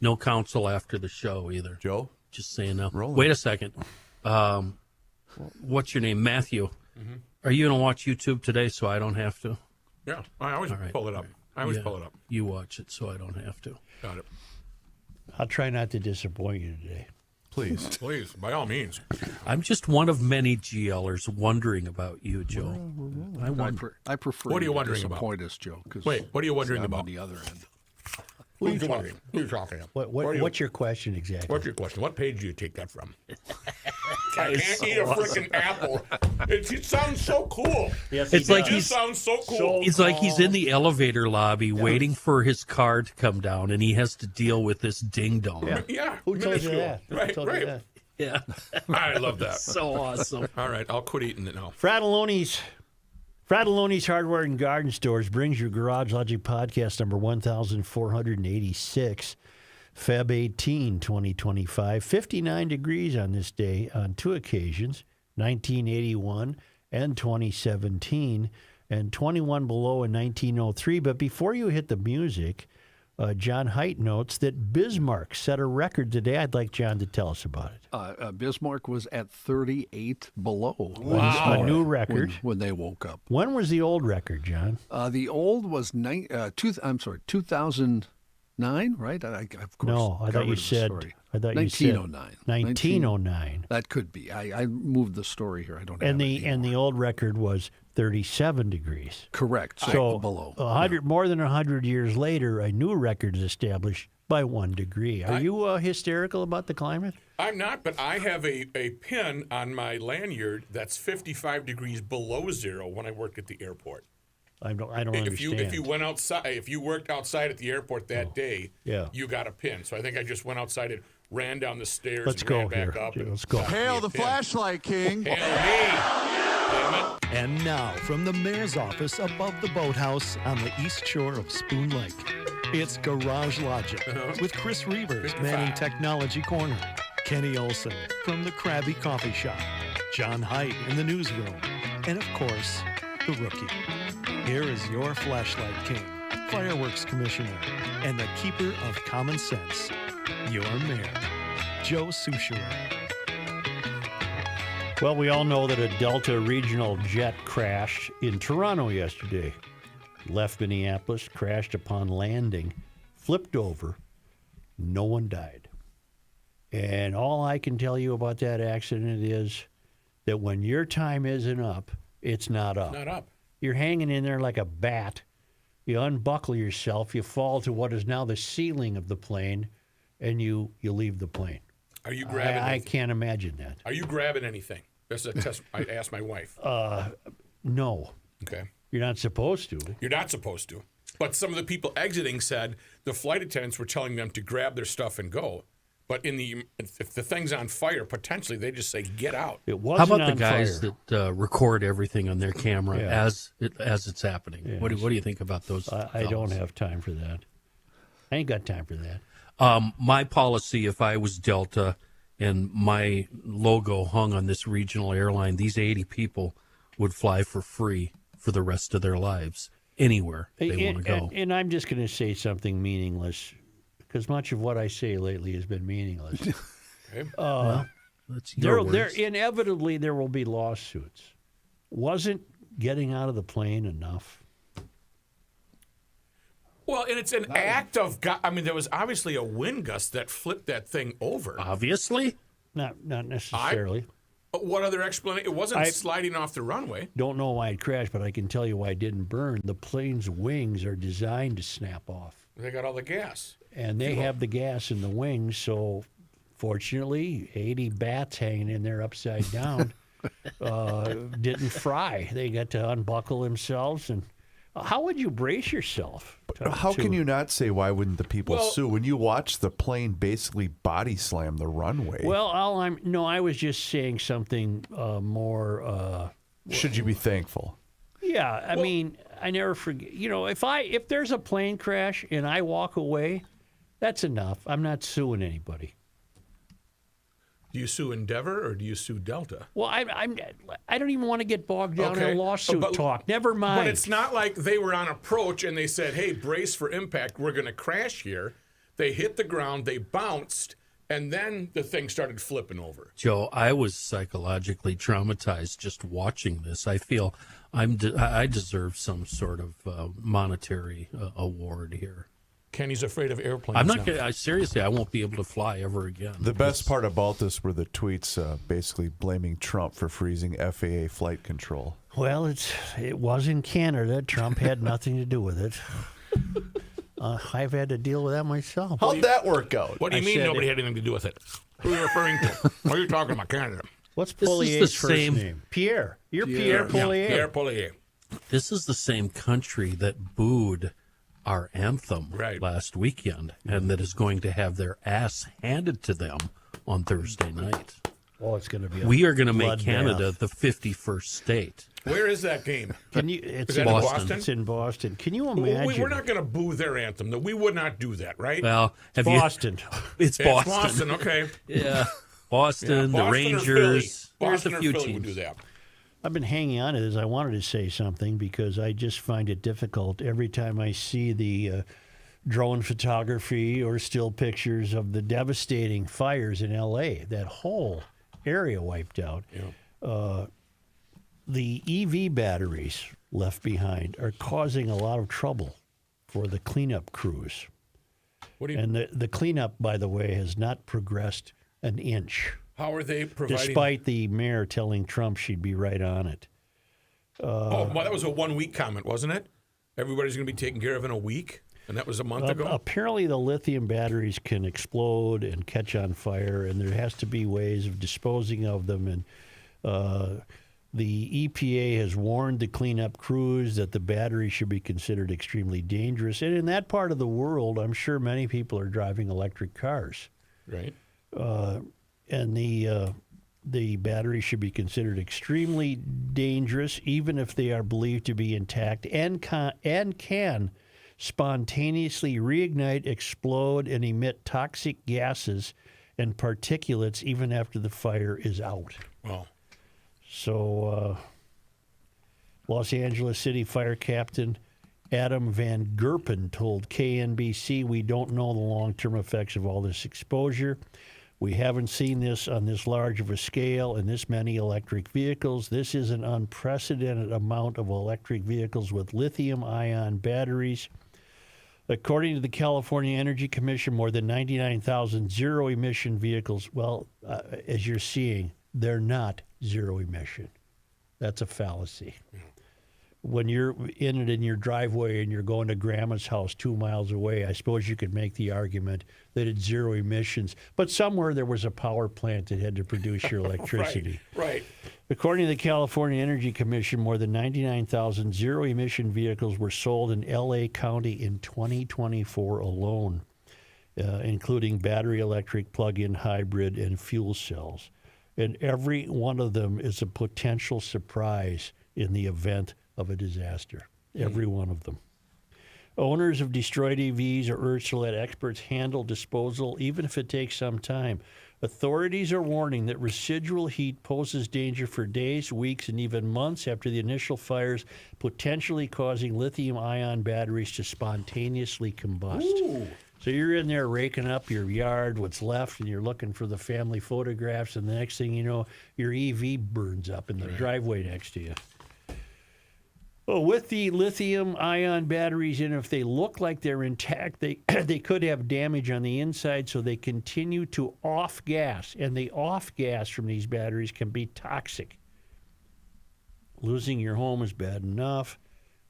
No counsel after the show either. Joe? Just saying now. Rolling. Wait a second. What's your name? Matthew. Mm-hmm. Are you going to watch YouTube today so I don't have to? Yeah, I always pull it up. Pull it up. You watch it so I don't have to. Got it. I'll try not to disappoint you today. Please. Please, by all means. I'm just one of many GLers wondering about you, Joe. I prefer What are you to wondering disappoint us, Joe. 'Cause Wait, what are you wondering I'm about? on the other end. Who are you talking? Who are you talking about? What's your question exactly? What's your question? What page do you take that from? I can't eat a freaking apple. It sounds so cool. Yes, It's like It just sounds so cool. It's like he's in the elevator lobby waiting for his car to come down, and he has to deal with this ding-dong. Yeah. Who told you minuscule. that? Who Right, told you right. that? Yeah. I love that. So awesome. All right, I'll quit eating it now. Fratelloni's Hardware and Garden Stores brings you Garage Logic Podcast number 1486, Feb 18, 2025. 59 degrees on this day on two occasions, 1981 and 2017, and 21 below in 1903. But before you hit the music, John Haidt notes that Bismarck set a record today. I'd like John to tell us about it. Bismarck was at 38 below. A new record. When they woke up. When was the old record, John? The old was 2009, right? I of course. No, I thought you said. I thought you said 1909. 1909. That could be. I moved the story here. I don't have And it the anymore. old record was 37 degrees. Correct. So below. More than 100 years later, a new record is established by 1 degree. Are you hysterical about the climate? I'm not, but I have a pin on my lanyard that's 55 degrees below zero when I worked at the airport. I don't understand. If you went outside, if you worked outside at the airport that day, yeah. you got a pin. So I think I just went outside and ran down the stairs. Let's and go ran back here. up. And Let's go. got me Hail a the pin. flashlight king. Hail me. Damn it. And now, from the mayor's office above the boathouse on the east shore of Spoon Lake, it's Garage Logic with Chris Reavers manning Technology Corner, Kenny Olson from the Krabby Coffee Shop, John Haidt in the newsroom, and of course, the rookie. Here is your flashlight king, fireworks commissioner, and the keeper of common sense, your mayor, Joe Souchere. Well, we all know that a Delta regional jet crashed in Toronto yesterday. Left Minneapolis, crashed upon landing, flipped over. No one died. And all I can tell you about that accident is that when your time isn't up, it's not up. Not up. You're hanging in there like a bat. You unbuckle yourself. You fall to what is now the ceiling of the plane, and you leave the plane. Are you grabbing? I can't imagine that. Are you grabbing anything? That's a test. I asked my wife. No. Okay. You're not supposed to. You're not supposed to. But some of the people exiting said the flight attendants were telling them to grab their stuff and go. But if the thing's on fire, potentially they just say get out. It How wasn't about the on guys fire. that record everything on their camera as it's happening? Yes. What do you think about those? I don't have time for that. I ain't got time for that. My policy, if I was Delta and my logo hung on this regional airline, these 80 people would fly for free for the rest of their lives anywhere they want to go. And I'm just going to say something meaningless, because much of what I say lately has been meaningless. Okay. That's your There words. inevitably there will be lawsuits. Wasn't getting out of the plane enough? Well, and it's an act of God. I mean, there was obviously a wind gust that flipped that thing over. Obviously. Not necessarily. What other explanation? It wasn't sliding off the runway. Don't know why it crashed, but I can tell you why it didn't burn. The plane's wings are designed to snap off. They got all the gas. And they have the gas in the wings, so fortunately, 80 bats hanging in there upside down didn't fry. They got to unbuckle themselves. And how would you brace yourself? How can you not say why wouldn't the people Well- sue when you watch the plane basically body slam the runway? Well, I was just saying something more. Should you be thankful? Yeah, I mean, I never forget. You know, if there's a plane crash and I walk away, that's enough. I'm not suing anybody. Do you sue Endeavor or do you sue Delta? Well, I don't even want to get bogged down in lawsuit But- talk. Never mind. But it's not like they were on approach and they said, "Hey, brace for impact. We're going to crash here." They hit the ground, they bounced, and then the thing started flipping over. Joe, I was psychologically traumatized just watching this. I feel I deserve some sort of monetary award here. Kenny's afraid of airplanes. I'm not now. gonna, seriously. I won't be able to fly ever again. The best part about this were the tweets basically blaming Trump for freezing FAA flight control. Well, it was in Canada. Trump had nothing to do with it. I've had to deal with that myself. How'd that work out? What do you I mean said nobody had anything to do with it? Who are you referring to? What are you talking about, Canada? What's This is the Pollier's first same- name? Pierre. You're Pierre Pollier. Pierre Pollier. This is the same country that booed our anthem Right. last weekend, and that is going to have their ass handed to them on Thursday night. Oh, it's going to be. We are going to make bloodbath. Canada the 51st state. Where is that game? Can you? It's Is that in in Boston. Boston? It's in Boston. Can you imagine? We're not going to boo their anthem. No, we would not do that, right? Well, have Boston. you? It's It's Boston. Boston, okay. Yeah, Boston, the Boston or Rangers. Philly. There's Boston a or few Philly teams. would do that. I've been hanging on to this. I wanted to say something because I just find it difficult every time I see the drone photography or still pictures of the devastating fires in L.A. That whole area wiped out. Yeah. The EV batteries left behind are causing a lot of trouble for the cleanup crews. What do you, And the cleanup, by the way, has not progressed an inch, how are they providing? despite the mayor telling Trump she'd be right on it. Oh, well, that was a 1 week comment, wasn't it? Everybody's going to be taken care of in a week, and that was a month ago. Apparently, the lithium batteries can explode and catch on fire, and there has to be ways of disposing of them. And the EPA has warned the cleanup crews that the batteries should be considered extremely dangerous. And in that part of the world, I'm sure many people are driving electric cars, Right. and the batteries should be considered extremely dangerous, even if they are believed to be intact and can spontaneously reignite, explode, and emit toxic gases and particulates even after the fire is out. Well, So, Los Angeles City Fire Captain Adam Van Gerpen told KNBC, "We don't know the long-term effects of all this exposure. We haven't seen this on this large of a scale and this many electric vehicles. This is an unprecedented amount of electric vehicles with lithium-ion batteries. According to the California Energy Commission, more than 99,000 zero-emission vehicles, as you're seeing, they're not zero emission. That's a fallacy. When you're in it in your driveway and you're going to grandma's house 2 miles away, I suppose you could make the argument that it's zero emissions. But somewhere there was a power plant that had to produce your electricity. right. According to the California Energy Commission, more than 99,000 zero-emission vehicles were sold in L.A. County in 2024 alone, including battery electric, plug-in hybrid, and fuel cells. And every one of them is a potential surprise in the event of a disaster. Every one of them. Owners of destroyed EVs are urged to let experts handle disposal, even if it takes some time. Authorities are warning that residual heat poses danger for days, weeks, and even months after the initial fires, potentially causing lithium-ion batteries to spontaneously combust. Ooh. So you're in there raking up your yard, what's left, and you're looking for the family photographs, and the next thing you know, your EV burns up in the driveway next to you. Well, with the lithium-ion batteries in, if they look like they're intact, they could have damage on the inside, so they continue to off-gas, and the off-gas from these batteries can be toxic. Losing your home is bad enough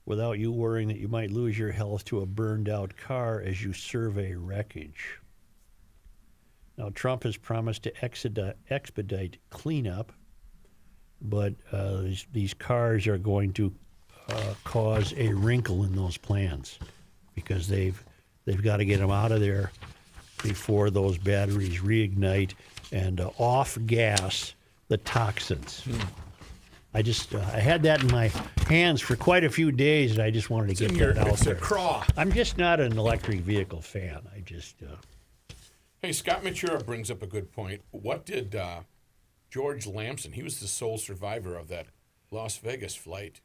without you worrying that you might lose your health to a burned-out car as you survey wreckage. Now, Trump has promised to expedite cleanup, but these cars are going to cause a wrinkle in those plans because they've got to get them out of there before those batteries reignite and off-gas the toxins. I had that in my hands for quite a few days, and I just wanted to get that out It's a there. craw. I'm just not an electric vehicle fan. I just Hey, Scott Matura brings up a good point. What did George Lamson, he was the sole survivor of that Las Vegas flight.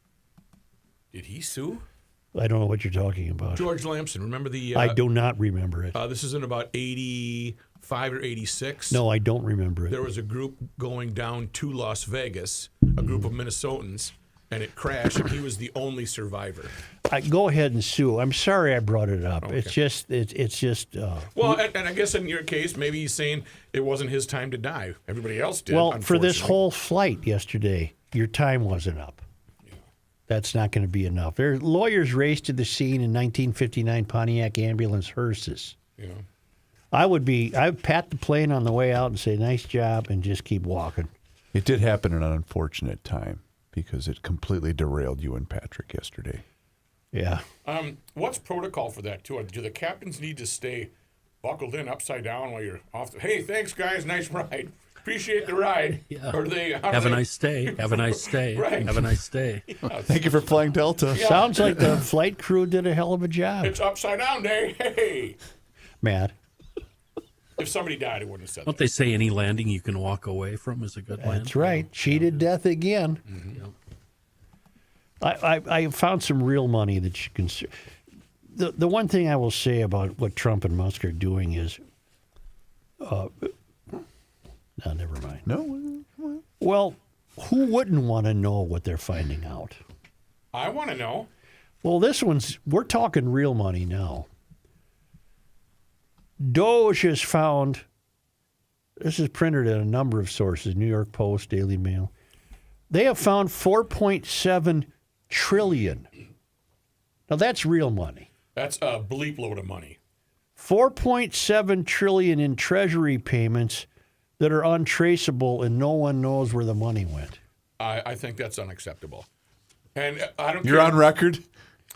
Did he sue? I don't know what you're talking about. George Lamson, remember the? I do not remember it. This is in about 85 or 86. No, I don't remember it. There was a group going down to Las Vegas, a group of Minnesotans, and it crashed, and he was the only survivor. Go ahead and sue. I'm sorry I brought it up. Okay. It's just. Well, and I guess in your case, maybe he's saying it wasn't his time to die. Everybody else did. Well, for this unfortunately. whole flight yesterday, your time wasn't up. That's not going to be enough. Their lawyers raced to the scene in 1959 Pontiac ambulance hearses. Yeah. I'd pat the plane on the way out and say, nice job, and just keep walking. It did happen at an unfortunate time because it completely derailed you and Patrick yesterday. Yeah. What's protocol for that, too? Do the captains need to stay buckled in upside down while you're off? Hey, thanks, guys. Nice ride. Appreciate the ride. Yeah. Or do they Have a nice day. Have a nice day. Right. Have a nice day. Thank you for flying Delta. Sounds like the flight crew did a hell of a job. It's upside down day. Hey. Matt. If somebody died, it wouldn't have said Don't that. they say any landing you can walk away from is a good landing? That's right. Cheated death again. I found some real money that you can. The one thing I will say about what Trump and Musk are doing is, no, never mind. No? Well, who wouldn't want to know what they're finding out? I want to know. Well, we're talking real money now. Doge has found, this is printed in a number of sources, New York Post, Daily Mail. They have found 4.7 trillion. Now that's real money. That's a bleep load of money. 4.7 trillion in treasury payments that are untraceable and no one knows where the money went. I think that's unacceptable. And I don't You're care. on record?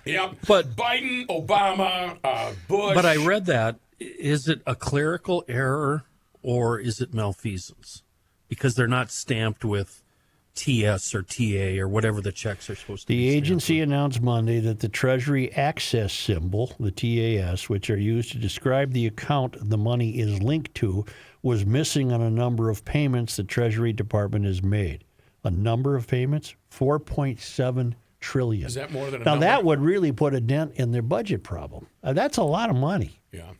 Yeah. But- Biden, Obama, Bush. But I read that. Is it a clerical error or is it malfeasance? Because they're not stamped with TS or TA or whatever the checks are supposed to be. The stamped agency with. announced Monday that the Treasury Access symbol, the TAS, which are used to describe the account the money is linked to, was missing on a number of payments the Treasury Department has made. A number of payments? 4.7 trillion. Is that more than a Now, number? that would really put a dent in their budget problem. That's a lot of money. Yeah.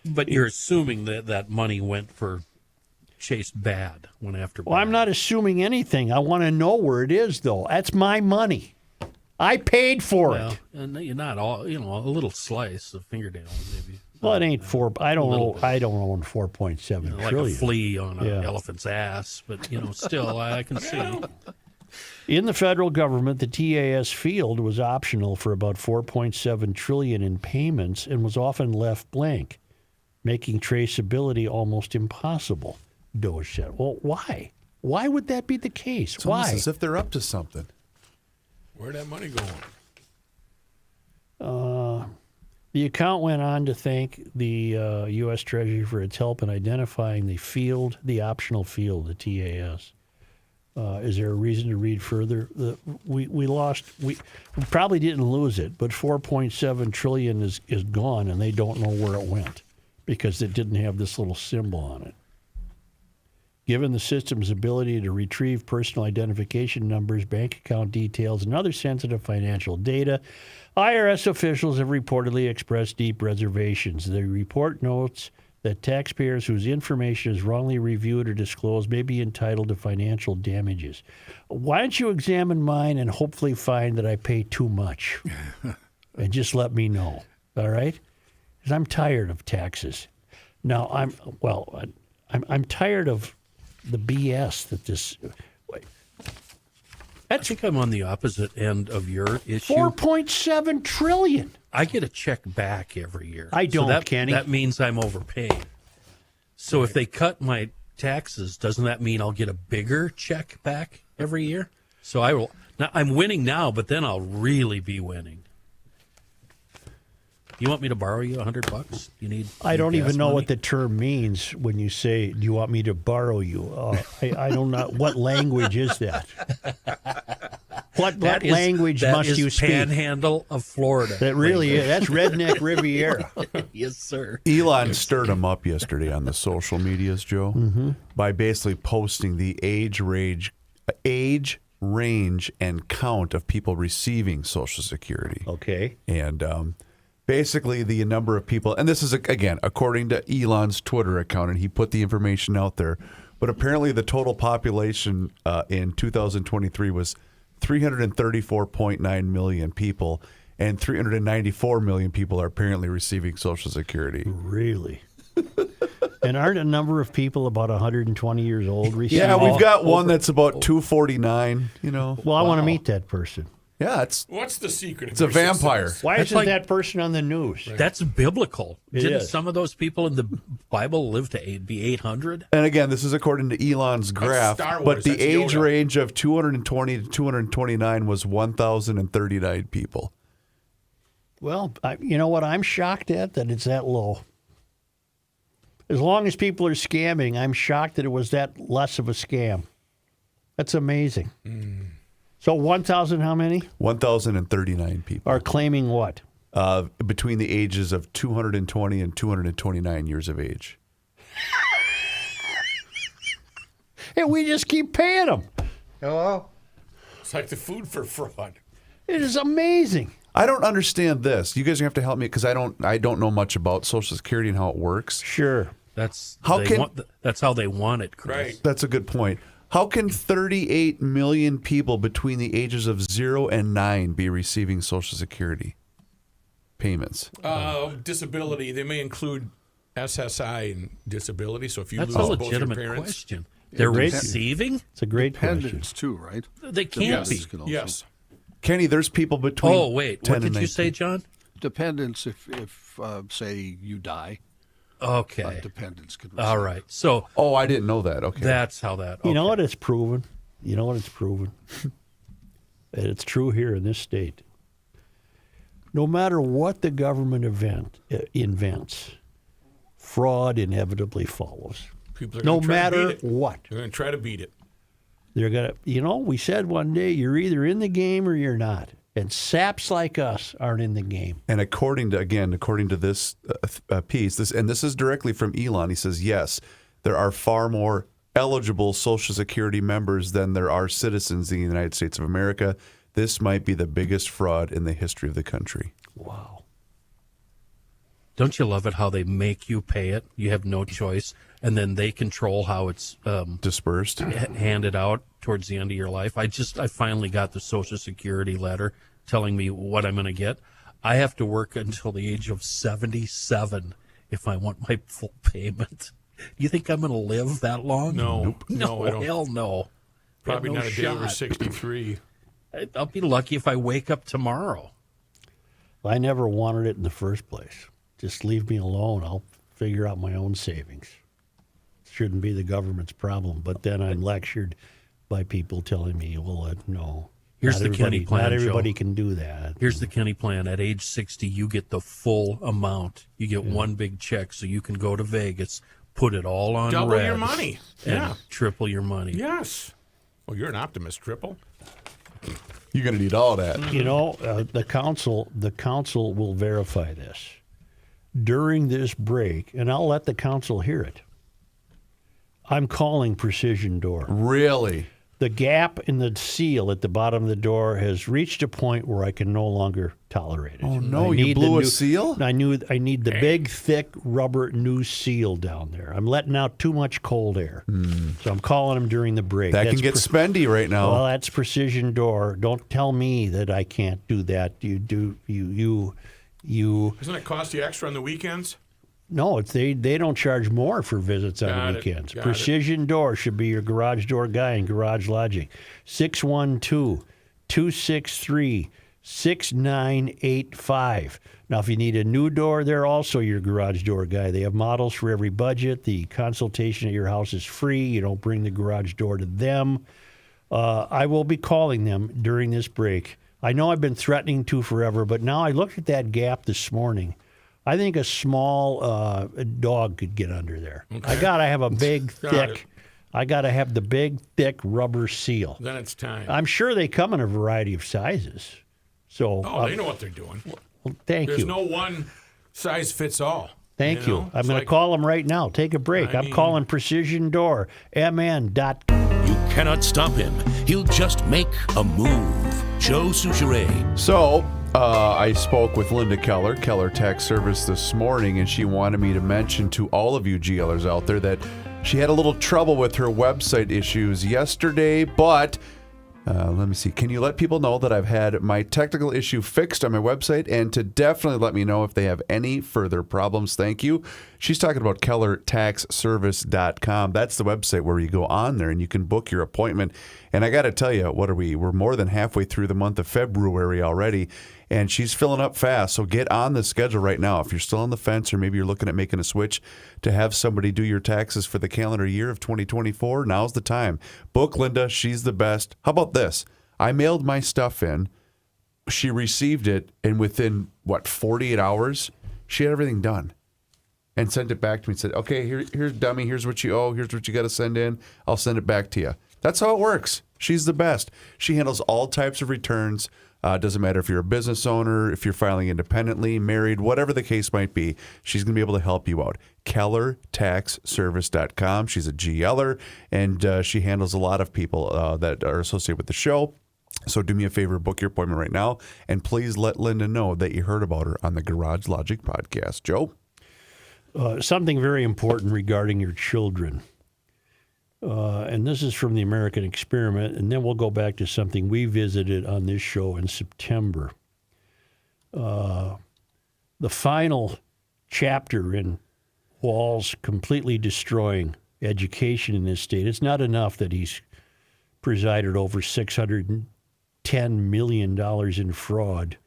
But you're assuming that that money went for Chase bad, went after bad. Well, I'm not assuming anything. I want to know where it is, though. That's my money. I paid for it. And you're not all, a little slice of fingernail maybe. Well, it ain't four. I don't little know. bit. I don't own 4.7 Like trillion. a flea on an Yeah. elephant's ass, but still, I can see. In the federal government, the TAS field was optional for about 4.7 trillion in payments and was often left blank, making traceability almost impossible. Doge said, "Well, why? Why would that be the case? It's almost Why?" as if they're up to something. Where'd that money go? The account went on to thank the U.S. Treasury for its help in identifying the optional field, the TAS. Is there a reason to read further? We probably didn't lose it, but 4.7 trillion is gone, and they don't know where it went because it didn't have this little symbol on it. Given the system's ability to retrieve personal identification numbers, bank account details, and other sensitive financial data, IRS officials have reportedly expressed deep reservations. The report notes that taxpayers whose information is wrongly reviewed or disclosed may be entitled to financial damages. Why don't you examine mine and hopefully find that I pay too much? And just let me know, all right? Because I'm tired of taxes. Now, I'm tired of the BS that this... I think I'm on the opposite end of your issue. 4.7 trillion. I get a check back every year. I don't, that, Kenny. That means I'm overpaying. So if they cut my taxes, doesn't that mean I'll get a bigger check back every year? So I will. Now, I'm winning now, but then I'll really be winning. You want me to borrow you $100? You need. I don't even know money? what the term means when you say, "Do you want me to borrow you?" I don't know what language is that. What That is- language that must is you speak? Panhandle of Florida. That really is. That's redneck Riviera. Yes, sir. Elon stirred him up yesterday on the social medias, Joe, by basically posting the age range and count of people receiving Social Security. Okay. And basically, the number of people, and this is, again, according to Elon's Twitter account, and he put the information out there, but apparently the total population in 2023 was 334.9 million people, and 394 million people are apparently receiving Social Security. Really? And aren't a number of people about 120 years old receiving? Yeah, we've got one that's about 249, Well, I want to meet that person. Yeah, What's the secret? it's a vampire. Why That's isn't like- that person on the news? That's biblical. It Didn't is. some of those people in the Bible live to be 800? And again, this is according to Elon's graph, Star Wars, but the that's age Yoda. range of 220 to 229 was 1,039 people. Well, you know what I'm shocked at? That it's that low. As long as people are scamming, I'm shocked that it was that less of a scam. That's amazing. So 1,000 how many 1,039 people are claiming what? between the ages of 220 and 229 years of age. And we just keep paying them. Hello? It's like the food for fraud. It is amazing. I don't understand this. You guys are gonna have to help me because I don't know much about Social Security and how it works. Sure. That's How that's how they want it, Chris. Right. That's a good point. How can 38 million people between the ages of 0 and 9 be receiving Social Security payments? Disability, they may include SSI and disability. So if you That's lose a both your legitimate parents. question. They're Great. receiving? It's a great question. Dependents too, right? They can't Yes. be. Can also- Yes. Kenny, there's people between. Oh, wait. 10 What did and you say, 19. John? Dependents, if say you die, Okay. dependents could. All receive. right. So Oh, I didn't know that. Okay. that's how that. You know okay. what it's proven? You know what it's proven? And it's true here in this state. No matter what the government invents, fraud inevitably follows. People are No gonna try to matter beat it. what. They're going to try to beat it. They're going to, we said one day, you're either in the game or you're not. And saps like us aren't in the game. And according to this piece, this is directly from Elon. He says, yes, there are far more eligible Social Security members than there are citizens in the United States of America. This might be the biggest fraud in the history of the country. Wow. Don't you love it how they make you pay it? You have no choice, and then they control how it's Dispersed. handed out towards the end of your life. I finally got the Social Security letter telling me what I'm going to get. I have to work until the age of 77 if I want my full payment. Do you think I'm going to live that long? No. No, No, I don't. hell no. Probably No not a day over shot. 63. I'll be lucky if I wake up tomorrow. I never wanted it in the first place. Just leave me alone. I'll figure out my own savings. Shouldn't be the government's problem. But then I'm lectured by people telling me, well, no. Here's not the Kenny everybody- plan, Not everybody Joe. can do that. Here's the Kenny plan. At age 60, you get the full amount. You get one big check so you can go to Vegas, put it all on Double red, your money. and Yeah. triple your money. Yes. Well, you're an optimist, Triple. You're going to need all that. The council will verify this. During this break, and I'll let the council hear it, I'm calling Precision Door. Really? The gap in the seal at the bottom of the door has reached a point where I can no longer tolerate it. Oh, no, I you need the blew a new- seal? I need the big, thick rubber new seal down there. I'm letting out too much cold air. So I'm calling them during the break. That That's can get spendy right now. Well, that's Precision Door. Don't tell me that I can't do that. You Doesn't it cost you extra on the weekends? No, they don't charge more for visits on Got the it, weekends. got it. Precision Door should be your garage door guy in Garage Logic. 612-263-6985. Now, if you need a new door, they're also your garage door guy. They have models for every budget. The consultation at your house is free. You don't bring the garage door to them. I will be calling them during this break. I know I've been threatening to forever, but now I looked at that gap this morning. I think a small dog could get under there. I gotta have a big, Got thick. it. I gotta have the big, thick rubber seal. Then it's time. I'm sure they come in a variety of sizes. So, They know what they're doing. well, thank There's you, no one size fits all. thank you. know? I'm It's gonna like- call them right now. Take a break. I I'm mean- calling Precision Door. MN. You cannot stop him. He'll just make a move. Joe Souchere. So, I spoke with Linda Keller Tax Service this morning, and she wanted me to mention to all of you GLers out there that she had a little trouble with her website issues yesterday, but let me see. Can you let people know that I've had my technical issue fixed on my website, and to definitely let me know if they have any further problems? Thank you. She's talking about KellerTaxService.com. That's the website where you go on there and you can book your appointment. And I got to tell you, what are we? We're more than halfway through the month of February already, and she's filling up fast. So get on the schedule right now. If you're still on the fence, or maybe you're looking at making a switch to have somebody do your taxes for the calendar year of 2024, now's the time. Book Linda. She's the best. How about this? I mailed my stuff in. She received it, and within, 48 hours, she had everything done and sent it back to me and said, okay, here's dummy. Here's what you owe. Here's what you got to send in. I'll send it back to you. That's how it works. She's the best. She handles all types of returns. Doesn't matter if you're a business owner, if you're filing independently, married, whatever the case might be, she's going to be able to help you out. KellerTaxService.com. She's a GLer, and she handles a lot of people that are associated with the show. So do me a favor, book your appointment right now, and please let Linda know that you heard about her on the Garage Logic podcast. Joe? Something very important regarding your children. And this is from the American Experiment, and then we'll go back to something we visited on this show in September. The final chapter in Walz completely destroying education in this state. It's not enough that he's presided over $610 million in fraud.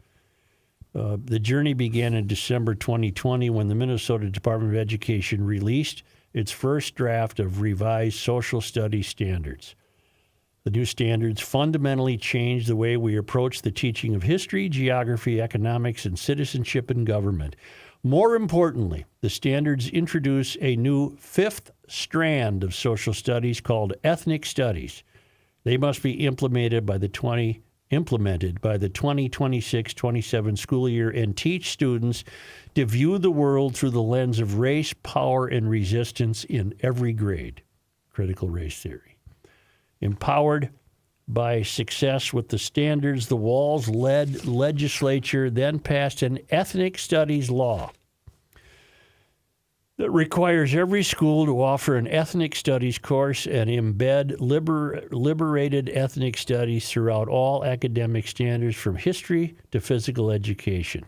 The journey began in December 2020 when the Minnesota Department of Education released its first draft of revised social studies standards. The new standards fundamentally changed the way we approach the teaching of history, geography, economics, and citizenship in government. More importantly, the standards introduce a new fifth strand of social studies called ethnic studies. They must be implemented by the 2026-27 school year and teach students to view the world through the lens of race, power, and resistance in every grade. Critical race theory. Empowered by success with the standards, the Walz-led legislature then passed an ethnic studies law that requires every school to offer an ethnic studies course and embed liberated ethnic studies throughout all academic standards from history to physical education.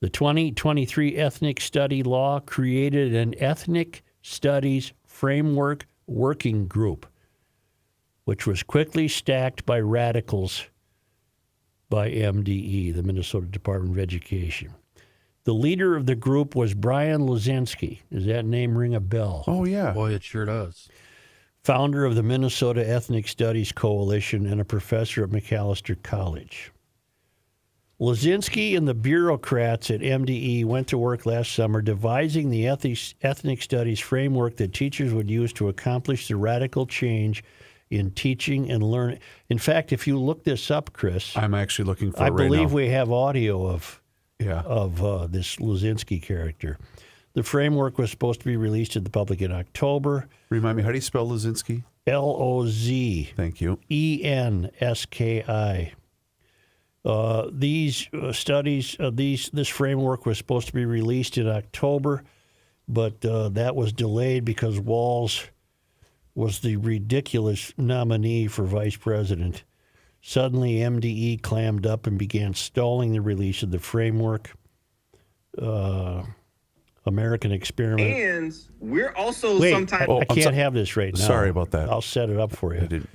The 2023 Ethnic Study Law created an ethnic studies framework working group, which was quickly stacked by radicals by MDE, the Minnesota Department of Education. The leader of the group was Brian Lozinski. Does that name ring a bell? Oh, yeah. Boy, it sure does. Founder of the Minnesota Ethnic Studies Coalition and a professor at Macalester College. Lozinski and the bureaucrats at MDE went to work last summer devising the ethnic studies framework that teachers would use to accomplish the radical change in teaching and learning. In fact, if you look this up, Chris, I'm actually looking for I it right believe now. we have audio of Yeah. this Lozinski character. The framework was supposed to be released to the public in October. Remind me, how do you spell Lozinski? Lozenski. Thank you. These studies, this framework was supposed to be released in October, but that was delayed because Walz was the ridiculous nominee for vice president. Suddenly, MDE clammed up and began stalling the release of the framework. American Experiment. And we're also Wait, sometimes. I can't have this right now. Sorry about that. I'll set it up for you. I didn't.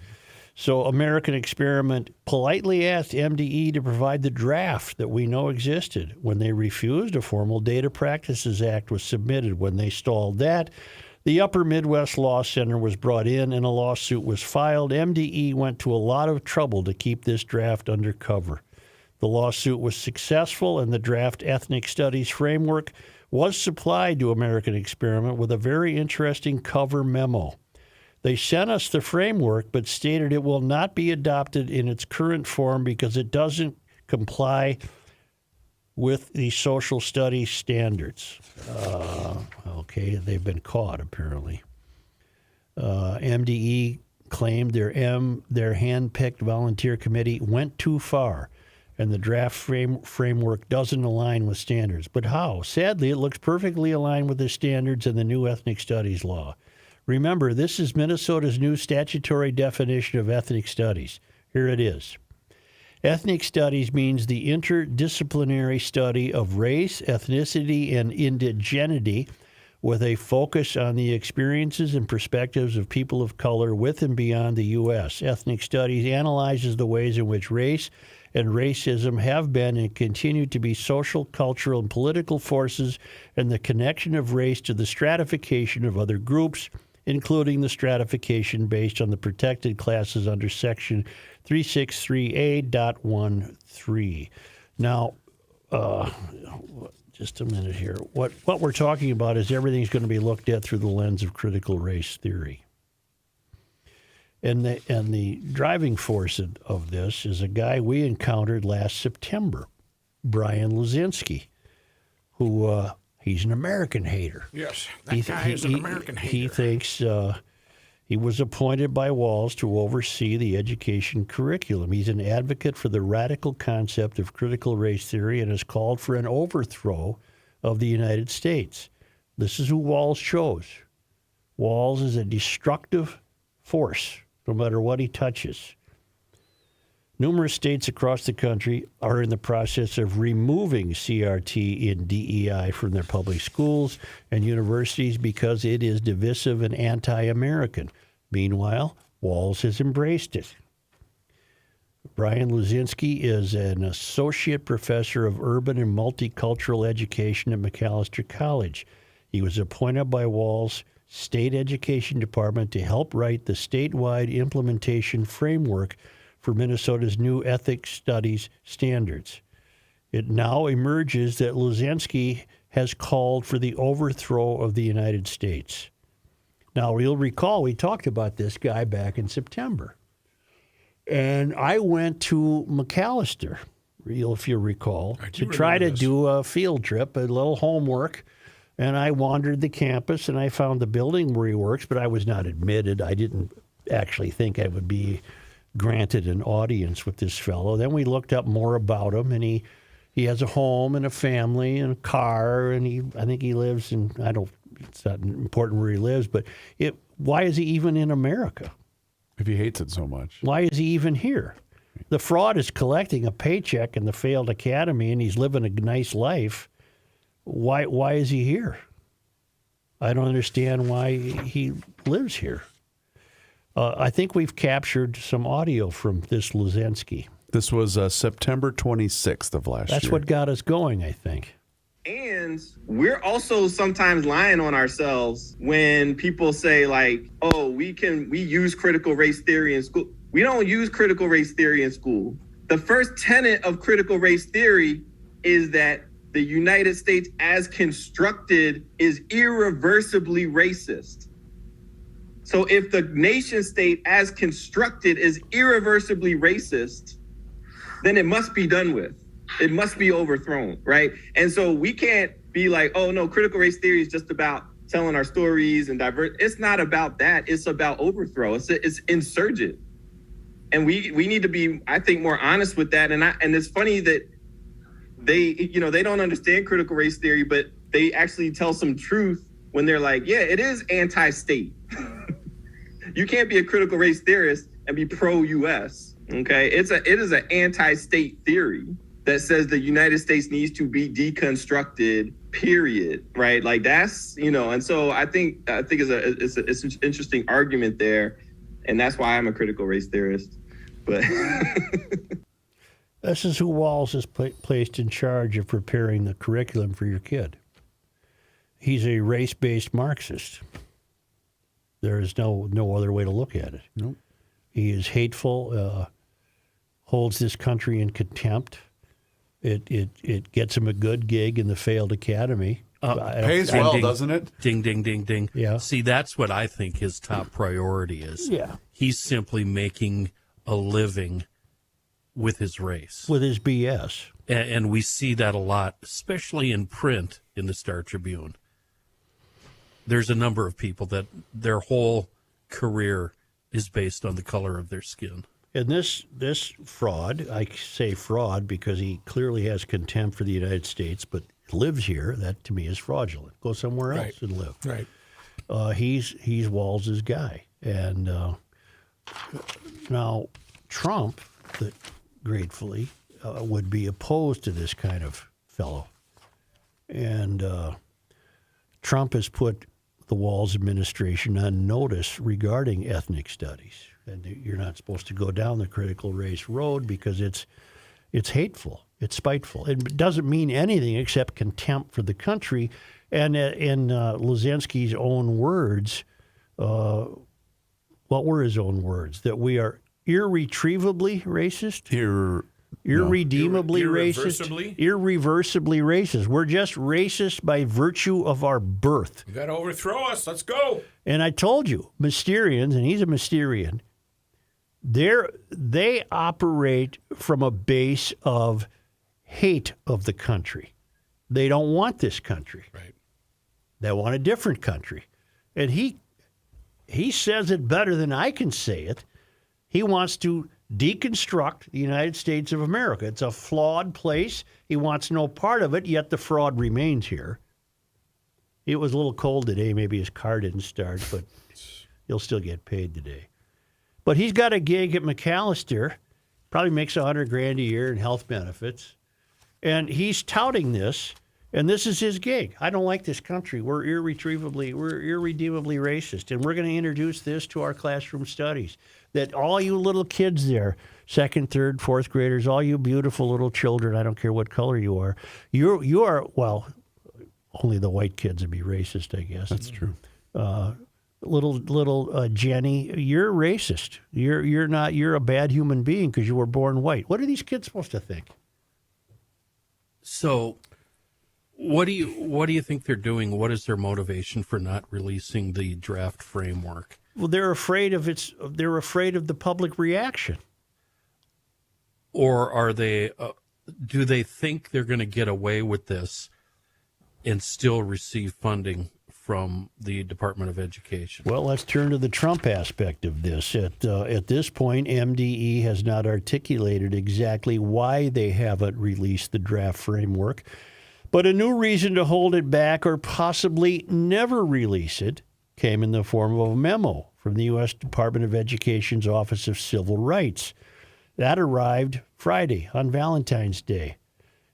So American Experiment politely asked MDE to provide the draft that we know existed. When they refused, a formal Data Practices Act was submitted. When they stalled that, the Upper Midwest Law Center was brought in and a lawsuit was filed. MDE went to a lot of trouble to keep this draft under cover. The lawsuit was successful, and the draft Ethnic Studies Framework was supplied to American Experiment with a very interesting cover memo. They sent us the framework, but stated it will not be adopted in its current form because it doesn't comply with the social studies standards. Okay, they've been caught, apparently. MDE claimed their hand-picked volunteer committee went too far, and the draft framework doesn't align with standards. But how? Sadly, it looks perfectly aligned with the standards in the new ethnic studies law. Remember, this is Minnesota's new statutory definition of ethnic studies. Here it is. Ethnic studies means the interdisciplinary study of race, ethnicity, and indigeneity with a focus on the experiences and perspectives of people of color with and beyond the U.S. Ethnic studies analyzes the ways in which race and racism have been and continue to be social, cultural, and political forces, and the connection of race to the stratification of other groups, including the stratification based on the protected classes under Section 363A.13. Now, just a minute here. What we're talking about is everything's going to be looked at through the lens of critical race theory. And the driving force of this is a guy we encountered last September, Brian Luzinski, who he's an American hater. Yes, that guy is an American hater. He thinks he was appointed by Walz to oversee the education curriculum. He's an advocate for the radical concept of critical race theory and has called for an overthrow of the United States. This is who Walz chose. Walz is a destructive force, no matter what he touches. Numerous states across the country are in the process of removing CRT in DEI from their public schools and universities because it is divisive and anti-American. Meanwhile, Walz has embraced it. Brian Luzinski is an associate professor of urban and multicultural education at Macalester College. He was appointed by Walz State Education Department to help write the statewide implementation framework for Minnesota's new ethics studies standards. It now emerges that Luzinski has called for the overthrow of the United States. Now, you'll recall we talked about this guy back in September. And I went to Macalester, if you recall, to try to do a field trip, a little homework. And I wandered the campus, and I found the building where he works, but I was not admitted. I didn't actually think I would be granted an audience with this fellow. Then we looked up more about him, and he has a home and a family and a car, and I think he lives in, it's not important where he lives, but why is he even in America? If he hates it so much. Why is he even here? The fraud is collecting a paycheck in the failed academy, and he's living a nice life. Why is he here? I don't understand why he lives here. I think we've captured some audio from this Luzinski. This was September 26th of last year. That's what got us going, I think. And we're also sometimes lying on ourselves when people say like, oh, we use critical race theory in school. We don't use critical race theory in school. The first tenet of critical race theory is that the United States as constructed is irreversibly racist. So if the nation state as constructed is irreversibly racist, then it must be done with. It must be overthrown, right? And so we can't be like, oh no, critical race theory is just about telling our stories and divert. It's not about that. It's about overthrow. It's insurgent. And we need to be, I think, more honest with that. And it's funny that they don't understand critical race theory, but they actually tell some truth when they're like, yeah, it is anti-state. You can't be a critical race theorist and be pro-US, okay? It is an anti-state theory that says the United States needs to be deconstructed, period, right? Like that's, and so I think it's an interesting argument there, and that's why I'm a critical race theorist. But this is who Walz is placed in charge of preparing the curriculum for your kid. He's a race-based Marxist. There is no other way to look at it. Nope. He is hateful, holds this country in contempt. It gets him a good gig in the failed academy. Pays well, doesn't it? Ding, ding, ding, ding. Yeah. See, that's what I think his top priority is. Yeah. He's simply making a living with his race. With his BS. And we see that a lot, especially in print in the Star Tribune. There's a number of people that their whole career is based on the color of their skin. And this fraud, I say fraud because he clearly has contempt for the United States, but lives here. That to me is fraudulent. Go somewhere else and live. Right. He's Walz's guy, and now Trump, that gratefully would be opposed to this kind of fellow, and Trump has put the Walz administration on notice regarding ethnic studies, and you're not supposed to go down the critical race road because it's hateful, it's spiteful. It doesn't mean anything except contempt for the country. And in Luzinski's own words, what were his own words? That we are irretrievably racist? Irredeemably racist? Irreversibly racist. We're just racist by virtue of our birth. You got to overthrow us. Let's go. And I told you, Mysterians, and he's a Mysterian, they operate from a base of hate of the country. They don't want this country. Right. They want a different country. And he says it better than I can say it. He wants to deconstruct the United States of America. It's a flawed place. He wants no part of it, yet the fraud remains here. It was a little cold today. Maybe his car didn't start, but he'll still get paid today. But he's got a gig at McAllister, probably makes $100,000 a year in health benefits. And he's touting this. And this is his gig. I don't like this country. We're irredeemably racist. And we're going to introduce this to our classroom studies. That all you little kids there, second, third, fourth graders, all you beautiful little children, I don't care what color you are, you are, well, only the white kids would be racist, I guess. That's true. Little Jenny, you're racist. You're a bad human being because you were born white. What are these kids supposed to think? So what do you think they're doing? What is their motivation for not releasing the draft framework? Well, they're afraid of the public reaction. Or are they? Do they think they're going to get away with this and still receive funding from the Department of Education? Well, let's turn to the Trump aspect of this. At this point, MDE has not articulated exactly why they haven't released the draft framework, but a new reason to hold it back or possibly never release it came in the form of a memo from the U.S. Department of Education's Office of Civil Rights. That arrived Friday on Valentine's Day.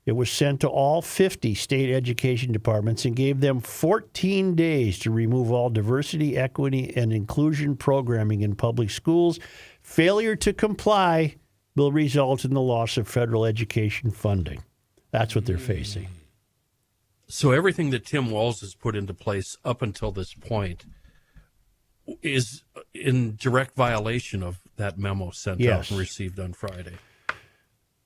It was sent to all 50 state education departments and gave them 14 days to remove all diversity, equity, and inclusion programming in public schools. Failure to comply will result in the loss of federal education funding. That's what they're facing. So everything that Tim Walz has put into place up until this point is in direct violation of that memo sent out and received on Friday.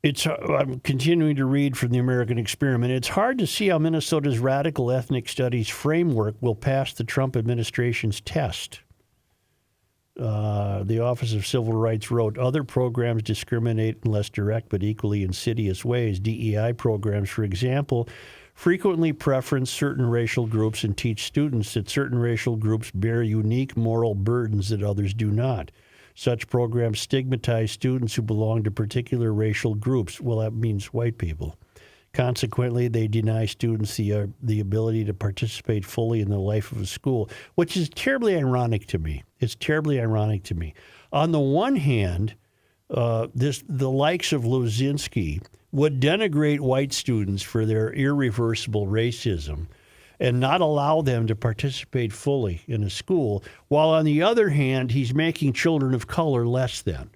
I'm continuing to read from the American Experiment. It's hard to see how Minnesota's radical ethnic studies framework will pass the Trump administration's test. The Office of Civil Rights wrote, other programs discriminate in less direct but equally insidious ways. DEI programs, for example, frequently preference certain racial groups and teach students that certain racial groups bear unique moral burdens that others do not. Such programs stigmatize students who belong to particular racial groups. Well, that means white people. Consequently, they deny students the ability to participate fully in the life of a school, which is terribly ironic to me. It's terribly ironic to me. On the one hand, the likes of Luzinski would denigrate white students for their irreversible racism and not allow them to participate fully in a school, while on the other hand, he's making children of color less than.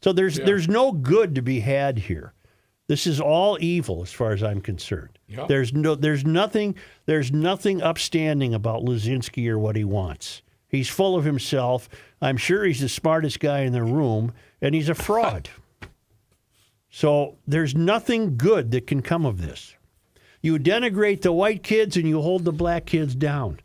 So there's no good to be had here. This is all evil as far as I'm concerned. Yeah. There's nothing upstanding about Luzinski or what he wants. He's full of himself. I'm sure he's the smartest guy in the room, and he's a fraud. So there's nothing good that can come of this. You denigrate the white kids and you hold the black kids down.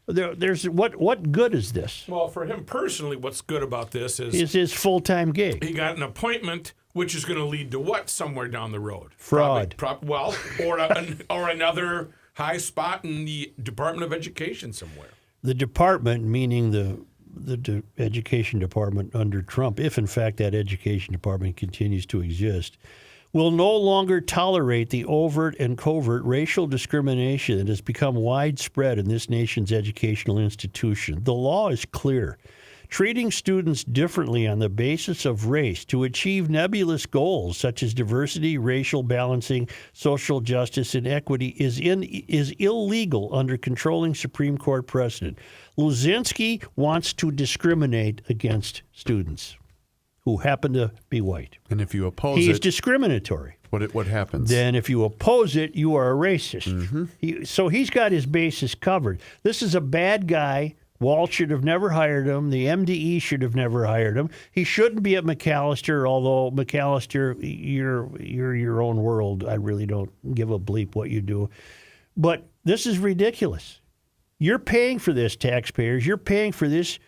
There's what good is this? Well, for him personally, what's good about this is his full-time gig. he got an appointment, which is going to lead to what somewhere down the road? Fraud. Or another high spot in the Department of Education somewhere. The department, meaning education department under Trump, if in fact that education department continues to exist, will no longer tolerate the overt and covert racial discrimination that has become widespread in this nation's educational institution. The law is clear. Treating students differently on the basis of race to achieve nebulous goals such as diversity, racial balancing, social justice, and equity is illegal under controlling Supreme Court precedent. Luzinski wants to discriminate against students who happen to be white. And if you oppose He's it, discriminatory. what happens? Then if you oppose it, you are a racist. So he's got his bases covered. This is a bad guy. Walt should have never hired him. The MDE should have never hired him. He shouldn't be at McAllister, although McAllister, you're your own world. I really don't give a bleep what you do. But this is ridiculous. You're paying for this, taxpayers. You're paying for this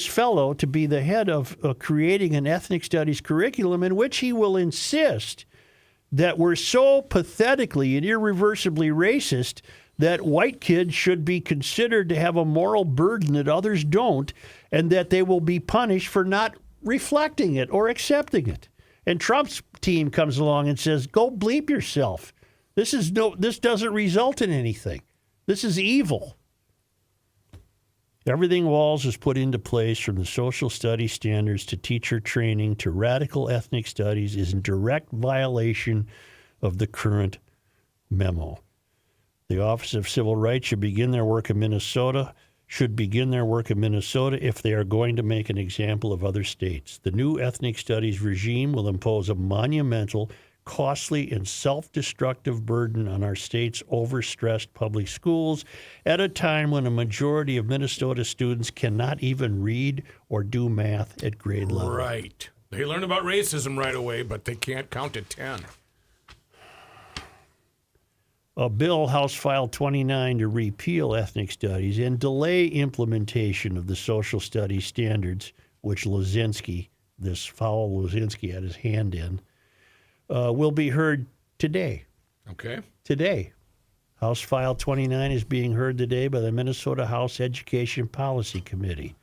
fellow to be the head of creating an ethnic studies curriculum in which he will insist that we're so pathetically and irreversibly racist that white kids should be considered to have a moral burden that others don't, and that they will be punished for not reflecting it or accepting it. And Trump's team comes along and says, go bleep yourself. This doesn't result in anything. This is evil. Everything Walz has put into place, from the social studies standards to teacher training to radical ethnic studies, is in direct violation of the current memo. The Office of Civil Rights should begin their work in Minnesota if they are going to make an example of other states. The new ethnic studies regime will impose a monumental, costly, and self-destructive burden on our state's overstressed public schools at a time when a majority of Minnesota students cannot even read or do math at grade level. Right. They learn about racism right away, but they can't count to 10. A bill, House File 29, to repeal ethnic studies and delay implementation of the social studies standards, which this foul Luzinski had his hand in, will be heard today. Okay. Today. House File 29 is being heard today by the Minnesota House Education Policy Committee.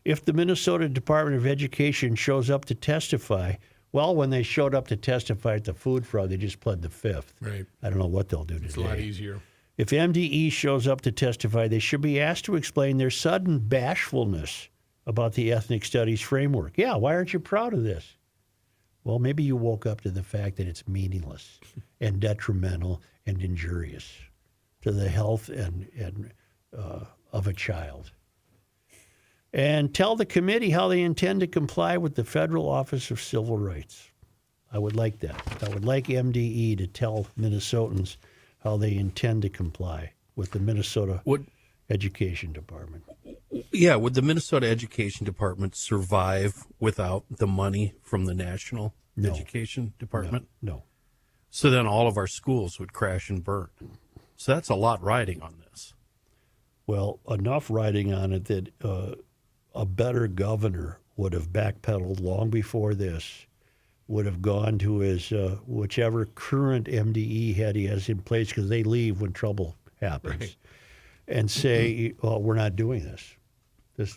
If the Minnesota Department of Education shows up to testify, well, when they showed up to testify at the food fraud, they just pled the fifth. Right. I don't know what they'll do today. It's a lot easier. If MDE shows up to testify, they should be asked to explain their sudden bashfulness about the ethnic studies framework. Yeah, why aren't you proud of this? Well, maybe you woke up to the fact that it's meaningless and detrimental and injurious to the health and of a child. And tell the committee how they intend to comply with the Federal Office of Civil Rights. I would like that. I would like MDE to tell Minnesotans how they intend to comply with the Minnesota Education Department. Yeah, would the Minnesota Education Department survive without the money from the National Education Department? No. So then all of our schools would crash and burn. So that's a lot riding on this. Well, enough riding on it that a better governor would have backpedaled long before this, would have gone to his whichever current MDE head he has in place, because they leave when trouble happens, right, and say, well, we're not doing this.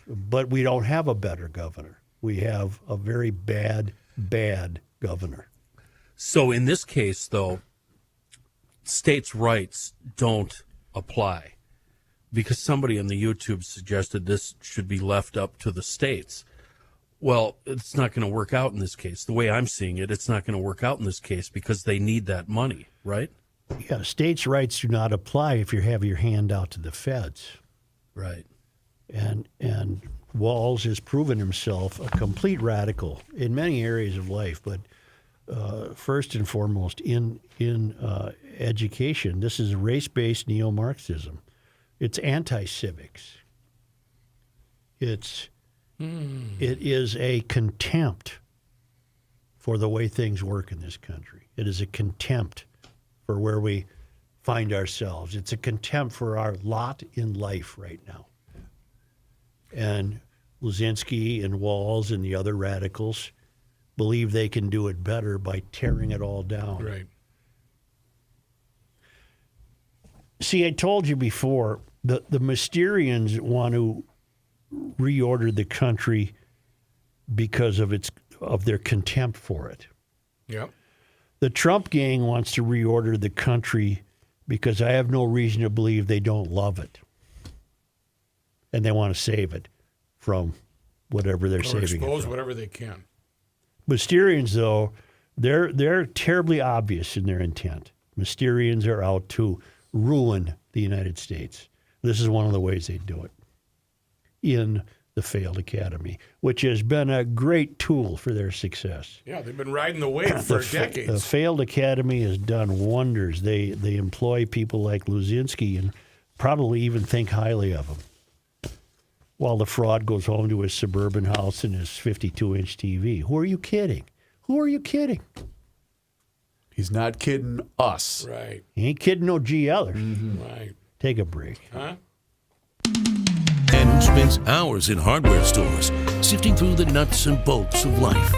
But we don't have a better governor. We have a very bad governor. So in this case, though, states' rights don't apply, because somebody on the YouTube suggested this should be left up to the states. Well, it's not going to work out in this case. The way I'm seeing it, it's not going to work out in this case because they need that money, right? Yeah, states' rights do not apply if you have your hand out to the feds. Right. And Walz has proven himself a complete radical in many areas of life, but first and foremost in education. This is race-based neo-Marxism. It's anti-civics. It is a contempt for the way things work in this country. It is a contempt for where we find ourselves. It's a contempt for our lot in life right now. And Luzinski and Walz and the other radicals believe they can do it better by tearing it all down. Right. See, I told you before, the Mysterians want to reordered the country because of their contempt for it. Yep. The Trump gang wants to reorder the country because I have no reason to believe they don't love it. And they want to save it from whatever they're Or saving it expose from. whatever they can. Mysterians, though, they're terribly obvious in their intent. Mysterians are out to ruin the United States. This is one of the ways they do it in the failed academy, which has been a great tool for their success. Yeah, they've been riding the wave for The decades. failed academy has done wonders. They employ people like Luzinski and probably even think highly of him. While the fraud goes home to his suburban house and his 52-inch TV. Who are you kidding? Who are you kidding? He's not kidding us. Right, He ain't kidding no GLers. right. Take a break. Huh? And who spends hours in hardware stores sifting through the nuts and bolts of life.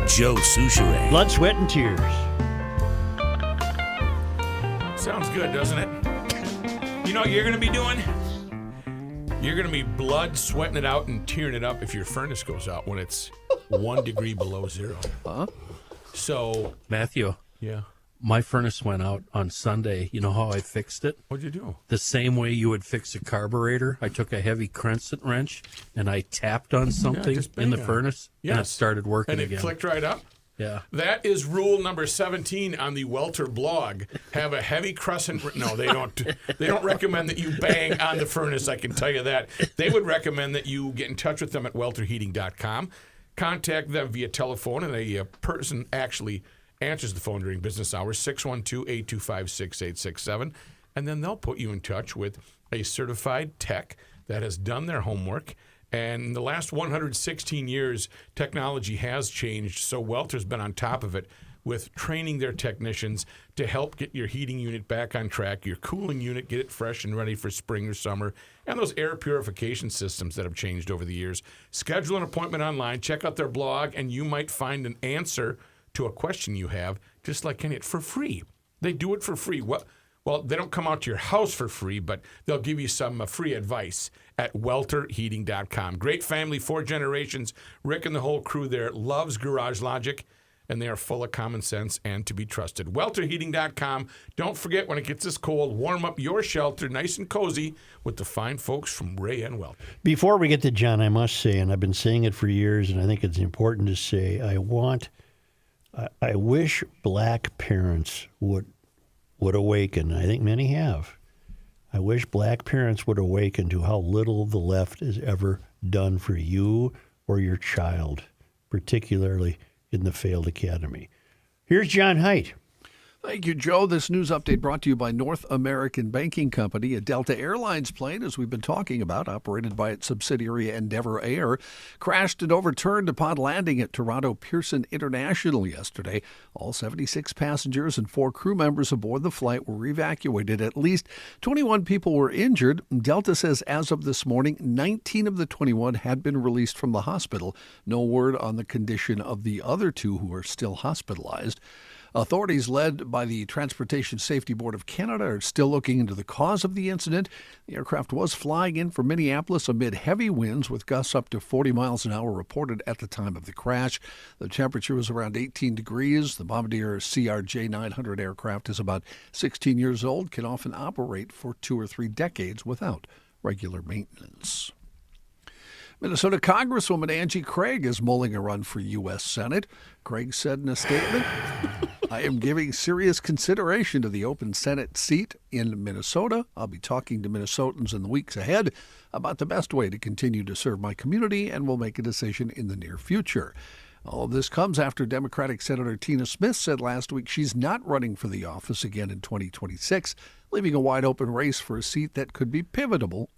Joe Souchere. Blood, sweat, and tears. Sounds good, doesn't it? You know what you're going to be doing? You're going to be blood sweating it out and tearing it up if your furnace goes out when it's 1 degree below zero. Huh? So, Matthew, yeah. my furnace went out on Sunday. You know how I fixed it? What'd you do? The same way you would fix a carburetor. I took a heavy crescent wrench and I tapped on something just in the bang on it. furnace and it Yes. started working And it again. clicked right up? Yeah. That is rule number 17 on the Welter blog. Have a heavy crescent. No, they don't. They don't recommend that you bang on the furnace. I can tell you that. They would recommend that you get in touch with them at welterheating.com. Contact them via telephone, and a person actually answers the phone during business hours, 612-825-6867. And then they'll put you in touch with a certified tech that has done their homework. And in the last 116 years, technology has changed, so Welter's been on top of it with training their technicians to help get your heating unit back on track, your cooling unit, get it fresh and ready for spring or summer, and those air purification systems that have changed over the years. Schedule an appointment online, check out their blog, and you might find an answer to a question you have, just like any, for free. They do it for free. Well, they don't come out to your house for free, but they'll give you some free advice at welterheating.com. Great family, 4 generations. Rick and the whole crew there loves Garage Logic, and they are full of common sense and to be trusted. welterheating.com. Don't forget, when it gets this cold, warm up your shelter nice and cozy with the fine folks from Ray and Welter. Before we get to John, I must say, and I've been saying it for years, and I think it's important to say, I wish black parents would awaken. I think many have. I wish black parents would awaken to how little the left has ever done for you or your child, particularly in the failed academy. Here's John Haidt. Thank you, Joe. This news update brought to you by North American Banking Company. A Delta Airlines plane, as we've been talking about, operated by its subsidiary Endeavour Air, crashed and overturned upon landing at Toronto Pearson International yesterday. All 76 passengers and 4 crew members aboard the flight were evacuated. At least 21 people were injured. Delta says as of this morning, 19 of the 21 had been released from the hospital. No word on the condition of the other 2 who are still hospitalized. Authorities led by the Transportation Safety Board of Canada are still looking into the cause of the incident. The aircraft was flying in from Minneapolis amid heavy winds with gusts up to 40 miles an hour reported at the time of the crash. The temperature was around 18 degrees. The Bombardier CRJ-900 aircraft is about 16 years old, can often operate for 2 or 3 decades without regular maintenance. Minnesota Congresswoman Angie Craig is mulling a run for U.S. Senate. Craig said in a statement, I am giving serious consideration to the open Senate seat in Minnesota. I'll be talking to Minnesotans in the weeks ahead about the best way to continue to serve my community, and will make a decision in the near future. All of this comes after Democratic Senator Tina Smith said last week she's not running for the office again in 2026, leaving a wide-open race for a seat that could be pivotal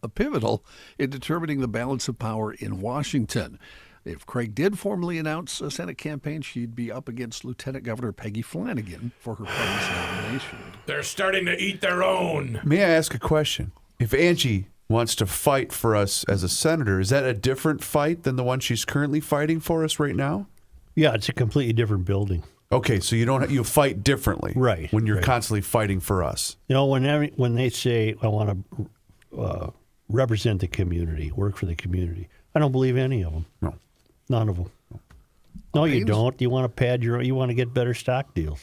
in determining the balance of power in Washington. If Craig did formally announce a Senate campaign, she'd be up against Lieutenant Governor Peggy Flanagan for her party's nomination. They're starting to eat their own. May I ask a question? If Angie wants to fight for us as a senator, is that a different fight than the one she's currently fighting for us right now? Yeah, it's a completely different building. Okay, so you fight differently, Right, When you're right. constantly fighting for us. You know, when they say I want to represent the community, work for the community. I don't believe any of them. No. None of them. No, you don't. You want to pad you want to get better stock deals.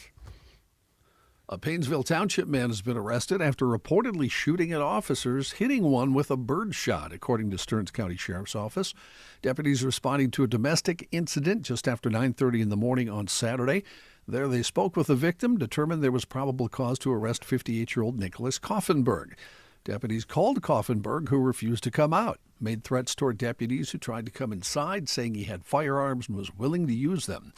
A Paynesville Township man has been arrested after reportedly shooting at officers, hitting one with a bird shot, according to Stearns County Sheriff's Office. Deputies responding to a domestic incident just after 9:30 in the morning on Saturday. There they spoke with the victim, determined there was probable cause to arrest 58-year-old Nicholas Koffenberg. Deputies called Koffenberg, who refused to come out, made threats toward deputies who tried to come inside, saying he had firearms and was willing to use them.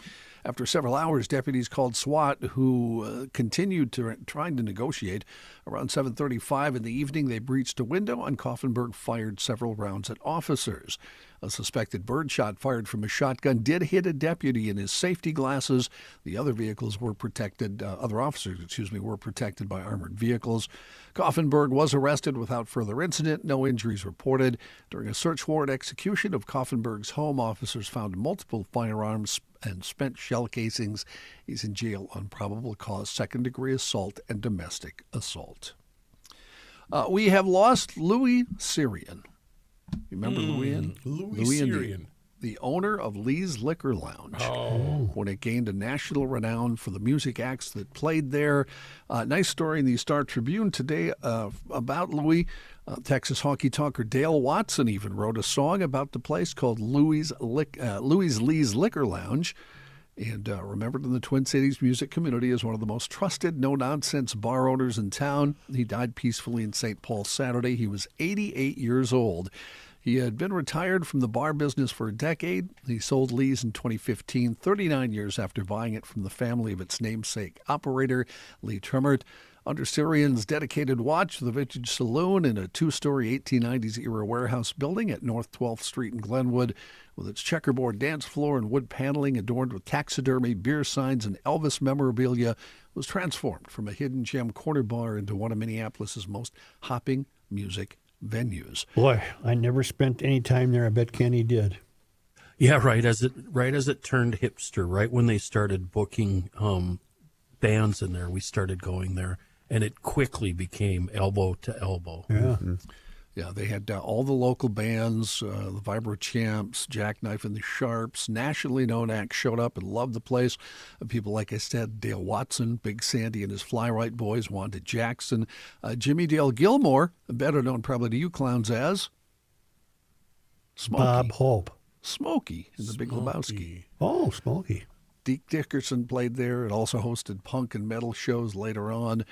After several hours, deputies called SWAT, who continued trying to negotiate. Around 7:35 in the evening, they breached a window, and Koffenberg fired several rounds at officers. A suspected birdshot fired from a shotgun did hit a deputy in his safety glasses. The other vehicles were protected. Other officers, were protected by armored vehicles. Koffenberg was arrested without further incident. No injuries reported. During a search warrant execution of Koffenberg's home, officers found multiple firearms and spent shell casings. He's in jail on probable cause, second-degree assault, and domestic assault. We have lost Louis Syrian. You remember Louis? Louis Syrian. The owner of Lee's Liquor Lounge. When it gained a national renown for the music acts that played there. Nice story in the Star Tribune today about Louis. Texas hockey talker Dale Watson even wrote a song about the place called Louis Lee's Liquor Lounge. And remembered in the Twin Cities music community as one of the most trusted, no-nonsense bar owners in town. He died peacefully in St. Paul Saturday. He was 88 years old. He had been retired from the bar business for a decade. He sold Lee's in 2015, 39 years after buying it from the family of its namesake operator, Lee Tremert. Under Syrian's dedicated watch, the Vintage Saloon in a two-story 1890s-era warehouse building at North 12th Street in Glenwood, with its checkerboard dance floor and wood paneling adorned with taxidermy, beer signs, and Elvis memorabilia, was transformed from a hidden gem corner bar into one of Minneapolis's most hopping music venues. Boy, I never spent any time there. I bet Kenny did. Yeah, right as it turned hipster, right when they started booking bands in there, we started going there, and it quickly became elbow to elbow. Yeah. Mm-hmm. Yeah, they had all the local bands, the Vibro Champs, Jackknife and the Sharps, nationally known acts showed up and loved the place. People, like I said, Dale Watson, Big Sandy and his Fly-Right Boys, Wanda Jackson, Jimmy Dale Gilmore, better known probably to you clowns as Smokey. Bob Hope. Smokey in The Big Lebowski. Oh, Smokey. Deke Dickerson played there. It also hosted punk and metal shows later on.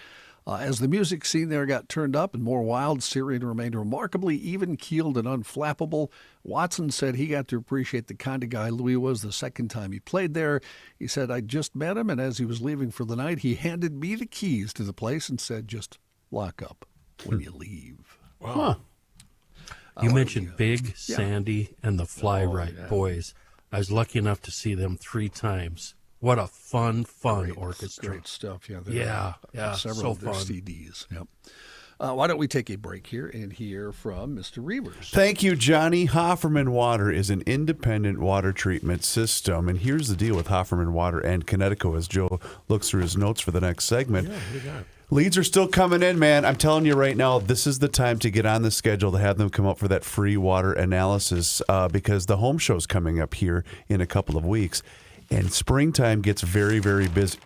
As the music scene there got turned up and more wild, Syrian remained remarkably even-keeled and unflappable. Watson said he got to appreciate the kind of guy Louis was the second time he played there. He said, I just met him, and as he was leaving for the night, he handed me the keys to the place and said, just lock up when you leave. Wow. You mentioned Big Sandy and the Fly-Right Boys. I was lucky enough to see them 3 times. What a fun orchestra. Great stuff. Yeah, Several so of their fun. CDs. Yep. Why don't we take a break here and hear from Mr. Reavers? Thank you, Johnny. Hofferman Water is an independent water treatment system. And here's the deal with Hofferman Water and Connecticut as Joe looks through his notes for the next segment. Yeah, what do you got? Leads are still coming in, man. I'm telling you right now, this is the time to get on the schedule to have them come up for that free water analysis because the home show's coming up here in a couple of weeks. And springtime gets very, very busy.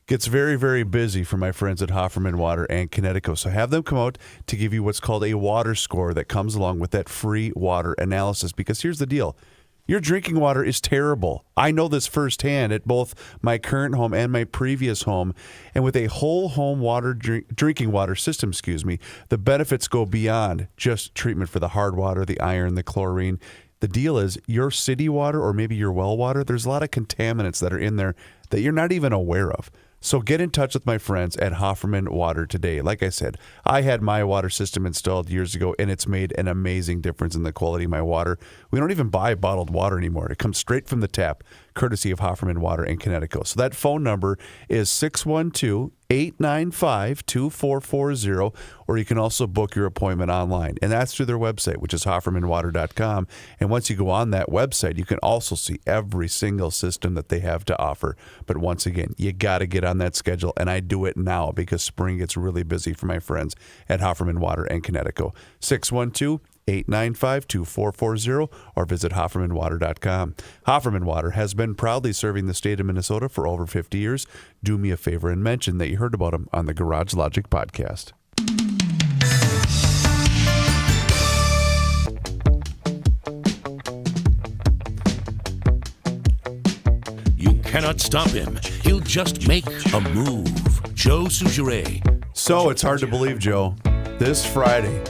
Gets very, very busy for my friends at Hofferman Water and Connecticut. So have them come out to give you what's called a water score that comes along with that free water analysis. Because here's the deal. Your drinking water is terrible. I know this firsthand at both my current home and my previous home. And with a whole home water drinking water system, the benefits go beyond just treatment for the hard water, the iron, the chlorine. The deal is your city water or maybe your well water, there's a lot of contaminants that are in there that you're not even aware of. So get in touch with my friends at Hofferman Water today. Like I said, I had my water system installed years ago, and it's made an amazing difference in the quality of my water. We don't even buy bottled water anymore. It comes straight from the tap. courtesy of Hofferman Water in Connecticut. So that phone number is 612-895-2440, or you can also book your appointment online. And that's through their website, which is hoffermanwater.com. And once you go on that website, you can also see every single system that they have to offer. But once again, you got to get on that schedule, and I do it now because spring gets really busy for my friends at Hofferman Water in Connecticut. 612-895-2440, or visit HoffermanWater.com. Hofferman Water has been proudly serving the state of Minnesota for over 50 years. Do me a favor and mention that you heard about them on the Garage Logic podcast. You cannot stop him. He'll just make a move. Joe Souchere. So it's hard to believe, Joe. This Friday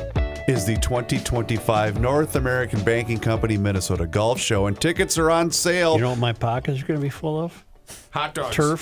is the 2025 North American Banking Company Minnesota Golf Show, and tickets are on sale. You know what my pockets are going to be full of? Hot dogs. Turf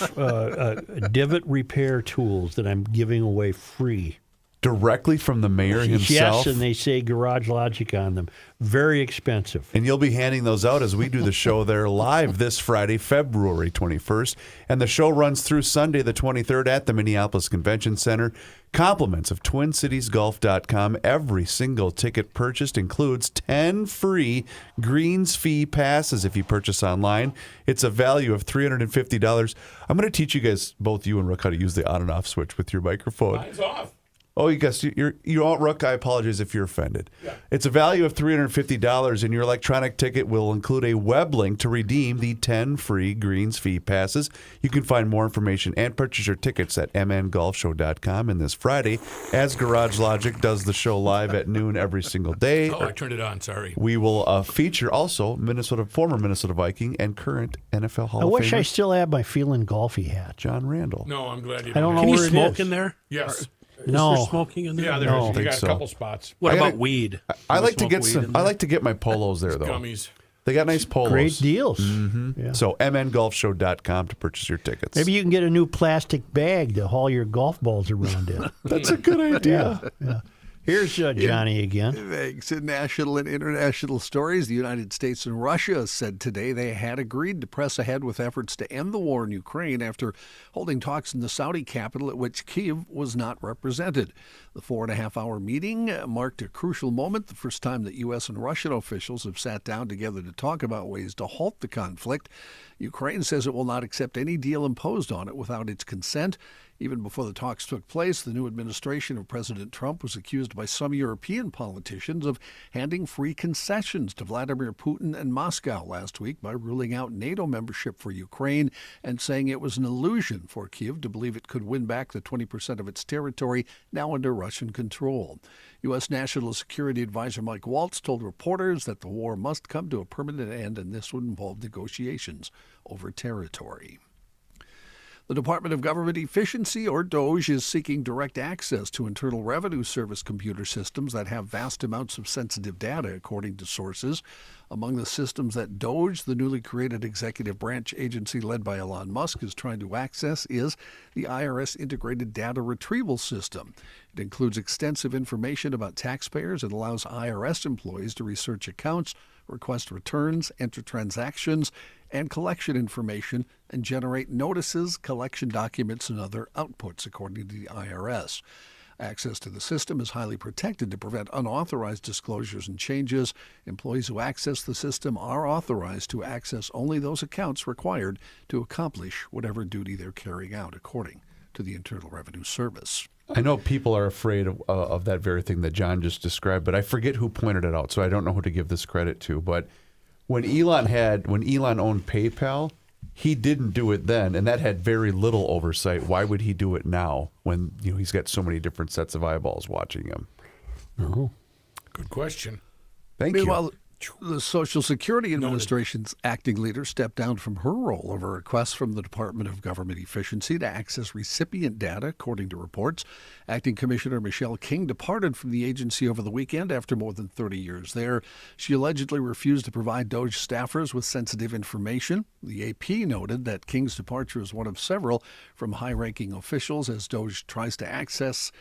divot repair tools that I'm giving away free. Directly from the mayor himself. Yes, and they say Garage Logic on them. Very expensive. And you'll be handing those out as we do the show there live this Friday, February 21st. And the show runs through Sunday, the 23rd at the Minneapolis Convention Center. Compliments of TwinCitiesGolf.com. Every single ticket purchased includes 10 free greens fee passes if you purchase online. It's a value of $350. I'm going to teach you guys, both you and Rook, how to use the on and off switch with your microphone. Mine's off. Oh, you guys, Rook, I apologize if you're offended. Yeah. It's a value of $350, and your electronic ticket will include a web link to redeem the 10 free greens fee passes. You can find more information and purchase your tickets at mngolfshow.com. And this Friday, as Garage Logic does the show live at noon every single day. Oh, I turned it on. Sorry. We will feature also former Minnesota Viking and current NFL Hall I of wish I Famer still had my feeling golfy hat. John Randall. No, I'm glad you I don't know Can you where it smoke is. in there? Yes. Is No. there smoking in there? Yeah, there No. is. You Think got so. a couple spots. What I about gotta- weed? I Can like we to smoke get weed some. in I there? like to get my polos there though. Gummies. They got nice polos. Great deals. Yeah. So mngolfshow.com to purchase your tickets. Maybe you can get a new plastic bag to haul your golf balls around in. That's a good idea. Yeah. Here's Johnny again. Thanks. In national and international stories, the United States and Russia said today they had agreed to press ahead with efforts to end the war in Ukraine after holding talks in the Saudi capital at which Kyiv was not represented. The 4.5-hour meeting marked a crucial moment, the first time that U.S. and Russian officials have sat down together to talk about ways to halt the conflict. Ukraine says it will not accept any deal imposed on it without its consent. Even before the talks took place, the new administration of President Trump was accused by some European politicians of handing free concessions to Vladimir Putin and Moscow last week by ruling out NATO membership for Ukraine and saying it was an illusion for Kyiv to believe it could win back the 20% of its territory now under Russian control. U.S. National Security Advisor Mike Waltz told reporters that the war must come to a permanent end, and this would involve negotiations over territory. The Department of Government Efficiency, or DOGE, is seeking direct access to Internal Revenue Service computer systems that have vast amounts of sensitive data, according to sources. Among the systems that DOGE, the newly created executive branch agency led by Elon Musk, is trying to access is the IRS Integrated Data Retrieval System. It includes extensive information about taxpayers and allows IRS employees to research accounts, request returns, enter transactions, and collection information, and generate notices, collection documents, and other outputs, according to the IRS. Access to the system is highly protected to prevent unauthorized disclosures and changes. Employees who access the system are authorized to access only those accounts required to accomplish whatever duty they're carrying out, according to the Internal Revenue Service. I know people are afraid of that very thing that John just described, but I forget who pointed it out, so I don't know who to give this credit to. But when Elon owned PayPal, he didn't do it then, and that had very little oversight. Why would he do it now when he's got so many different sets of eyeballs watching him? Oh. Good question. Thank you. Meanwhile, the Social Security Administration's acting leader stepped down from her role over requests from the Department of Government Efficiency to access recipient data, according to reports. Acting Commissioner Michelle King departed from the agency over the weekend after more than 30 years there. She allegedly refused to provide DOGE staffers with sensitive information. The AP noted that King's departure is one of several from high-ranking officials as DOGE tries to access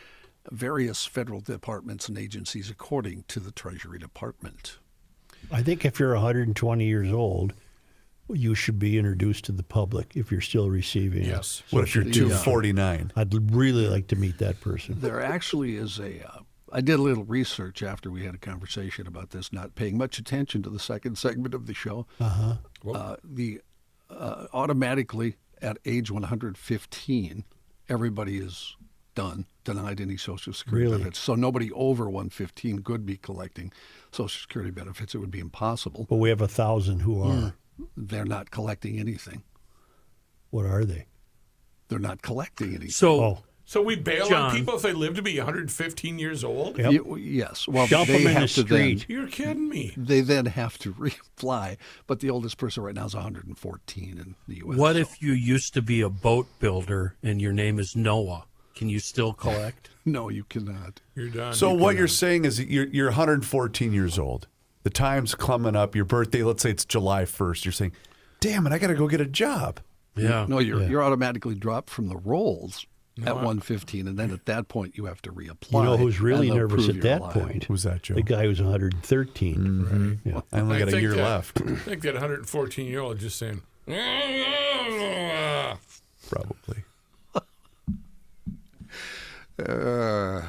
various federal departments and agencies, according to the Treasury Department. I think if you're 120 years old, you should be introduced to the public if you're still receiving it. Yes. What if you're 249? I'd really like to meet that person. There actually is I did a little research after we had a conversation about this, not paying much attention to the second segment of the show. Automatically at age 115, everybody is denied any Social Security benefits. So nobody over 115 could be collecting Social Security benefits. It would be impossible. But we have 1,000 who are. They're not collecting anything. What are they? They're not collecting anything. So we bail John. on people if they live to be 115 years old? Yep. Yes. Well, Dump they them in have the to street. You're kidding me. They then have to reapply. But the oldest person right now is 114 in the U.S. What if you used to be a boat builder and your name is Noah? Can you still collect? No, you cannot. You're done. So what you're saying is that you're 114 years old. The time's coming up. Your birthday, let's say it's July 1st. You're saying, damn it, I got to go get a job. Yeah. No, you're automatically dropped from the rolls at 115, and then at that point you have to reapply. You know who's really and they'll nervous prove at you're that alive. point? Who's that, Joe? The guy who's 113. Yeah. I only got a think year that- left, I think that 114-year-old just saying, probably. All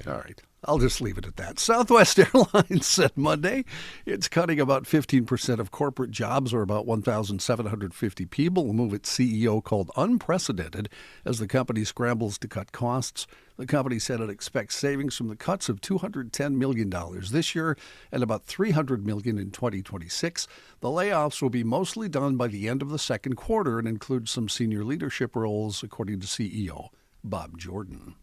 right. I'll just leave it at that. Southwest Airlines said Monday it's cutting about 15% of corporate jobs, or about 1,750 people. A move its CEO called unprecedented as the company scrambles to cut costs. The company said it expects savings from the cuts of $210 million this year and about $300 million in 2026. The layoffs will be mostly done by the end of the second quarter and include some senior leadership roles, according to CEO Bob Jordan.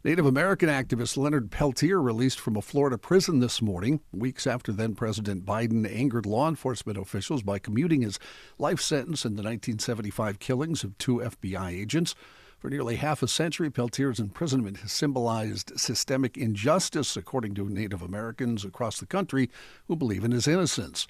Native American activist Leonard Peltier released from a Florida prison this morning, weeks after then-President Biden angered law enforcement officials by commuting his life sentence in the 1975 killings of 2 FBI agents. For nearly half a century, Peltier's imprisonment has symbolized systemic injustice, according to Native Americans across the country who believe in his innocence.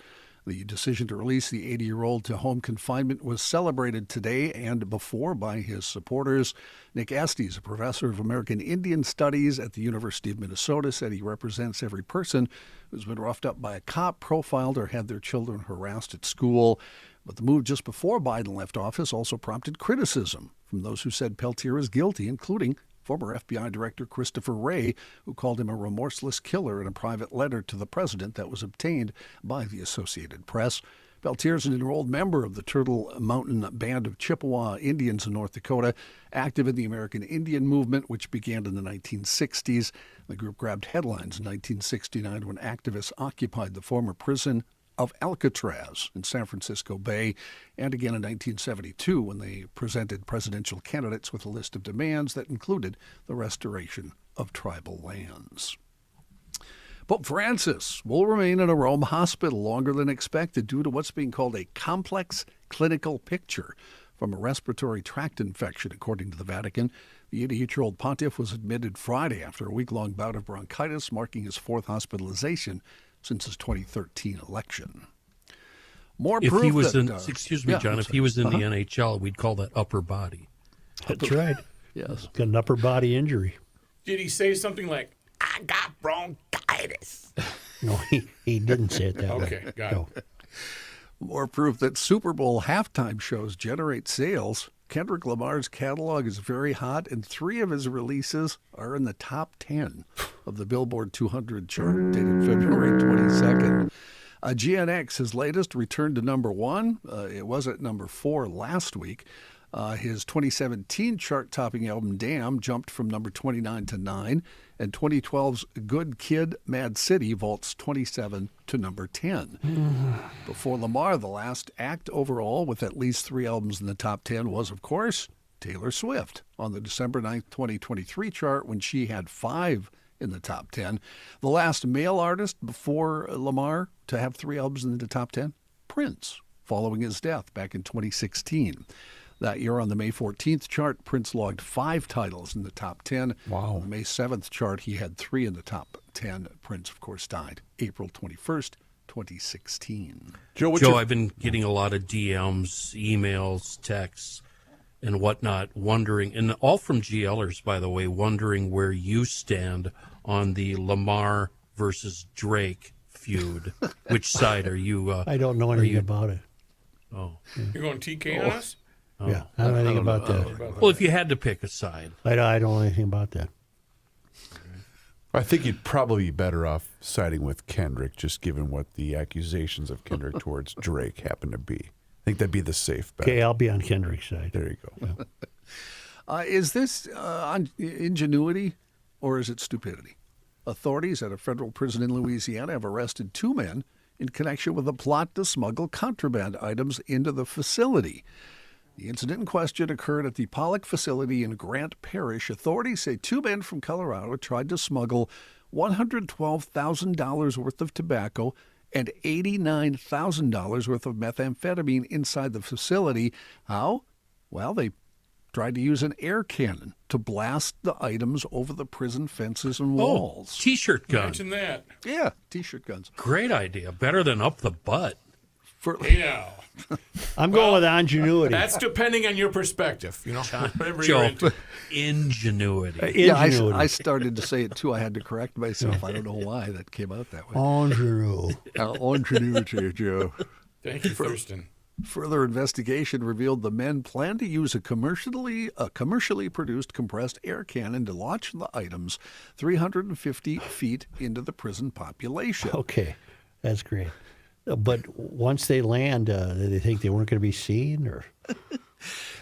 The decision to release the 80-year-old to home confinement was celebrated today and before by his supporters. Nick Estes, a professor of American Indian Studies at the University of Minnesota, said he represents every person who's been roughed up by a cop, profiled, or had their children harassed at school. But the move just before Biden left office also prompted criticism from those who said Peltier is guilty, including former FBI Director Christopher Wray, who called him a remorseless killer in a private letter to the president that was obtained by the Associated Press. Peltier is an enrolled member of the Turtle Mountain Band of Chippewa Indians in North Dakota, active in the American Indian movement, which began in the 1960s. The group grabbed headlines in 1969 when activists occupied the former prison of Alcatraz in San Francisco Bay, and again in 1972 when they presented presidential candidates with a list of demands that included the restoration of tribal lands. Pope Francis will remain in a Rome hospital longer than expected due to what's being called a complex clinical picture from a respiratory tract infection, according to the Vatican. The 88-year-old pontiff was admitted Friday after a week-long bout of bronchitis, marking his fourth hospitalization since his 2013 election. More If proof he was that, excuse me, yeah, John, I'm if sorry. he was in the NHL, we'd call that upper body. That's right. Yes. Got an upper body injury. Did he say something like, I got bronchitis? No, he didn't say it that way. Okay, got No. it. More proof that Super Bowl halftime shows generate sales. Kendrick Lamar's catalog is very hot, and 3 of his releases are in the top 10 of the Billboard 200 chart, dated February 22nd. GNX, his latest, returned to number 1. It was at number 4 last week. His 2017 chart-topping album, Damn, jumped from number 29 to 9, and 2012's Good Kid, Mad City vaults 27 to number 10. Before Lamar, the last act overall with at least 3 albums in the top 10 was, of course, Taylor Swift on the December 9th, 2023 chart when she had 5 in the top 10. The last male artist before Lamar to have 3 albums in the top 10, Prince, following his death back in 2016. That year on the May 14th chart, Prince logged 5 titles in the top 10. Wow. On the May 7th chart, he had 3 in the top 10. Prince, of course, died April 21st, 2016. Joe, I've been getting a lot of DMs, emails, texts, and whatnot, wondering, and all from GLers, by the way, wondering where you stand on the Lamar versus Drake feud? Which side are you? I don't know anything about it. Oh, You're going TK on us? Yeah, I don't know anything about that. well, if you had to pick a side, I don't know anything about that. I think you'd probably be better off siding with Kendrick, just given what the accusations of Kendrick towards Drake happen to be. I think that'd be the safe bet. Okay, I'll be on Kendrick's side. There you go. Is this on ingenuity or is it stupidity? Authorities at a federal prison in Louisiana have arrested 2 men in connection with a plot to smuggle contraband items into the facility. The incident in question occurred at the Pollock facility in Grant Parish. Authorities say 2 men from Colorado tried to smuggle $112,000 worth of tobacco and $89,000 worth of methamphetamine inside the facility. How? Well, they tried to use an air cannon to blast the items over the prison fences and walls. T-shirt gun. Imagine that. Yeah, T-shirt guns. Great idea. Better than up the butt. Hey, now. I'm going with ingenuity. That's depending on your perspective, whatever Joe, you're into. ingenuity. Yeah, Ingenuity. I started to say it too. I had to correct myself. I don't know why that came out that way. Ingenuity. Ingenuity, Joe. Thank you, Thurston. Further investigation revealed the men planned to use a commercially produced compressed air cannon to launch the items 350 feet into the prison population. Okay, that's great. But once they land, did they think they weren't going to be seen, or?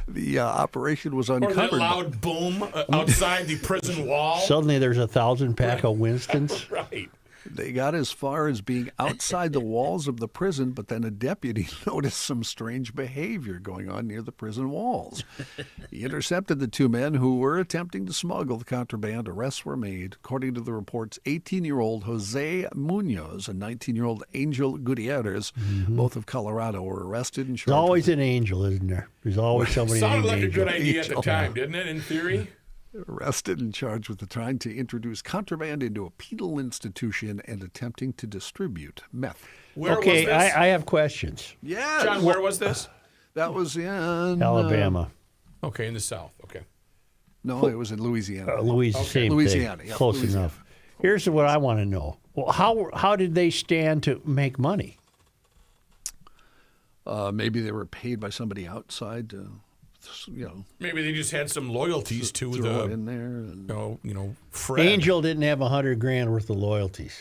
The operation was Or that uncovered. loud boom outside the prison wall. Suddenly there's 1,000 pack of Winstons. Right. They got as far as being outside the walls of the prison, but then a deputy noticed some strange behavior going on near the prison walls. He intercepted the 2 men who were attempting to smuggle the contraband. Arrests were made. According to the reports, 18-year-old Jose Munoz and 19-year-old Angel Gutierrez, both of Colorado, were arrested and charged. There's always an angel, isn't there? There's always somebody Sounded named like a Angel. good idea at the time, didn't it, in theory? Arrested and charged with the trying to introduce contraband into a penal institution and attempting to distribute meth. Where Okay, was this? I have questions. Yeah, John, where was this? that was in Alabama, Okay, in the South. Okay. No, it was in Louisiana. Same Louisiana, thing. yeah, Close Louisiana. enough. Here's what I want to know. Well, how did they stand to make money? Maybe they were paid by somebody outside to, Maybe they just had some loyalties to throw it the, in there. And Fred. Angel didn't have $100,000 worth of loyalties.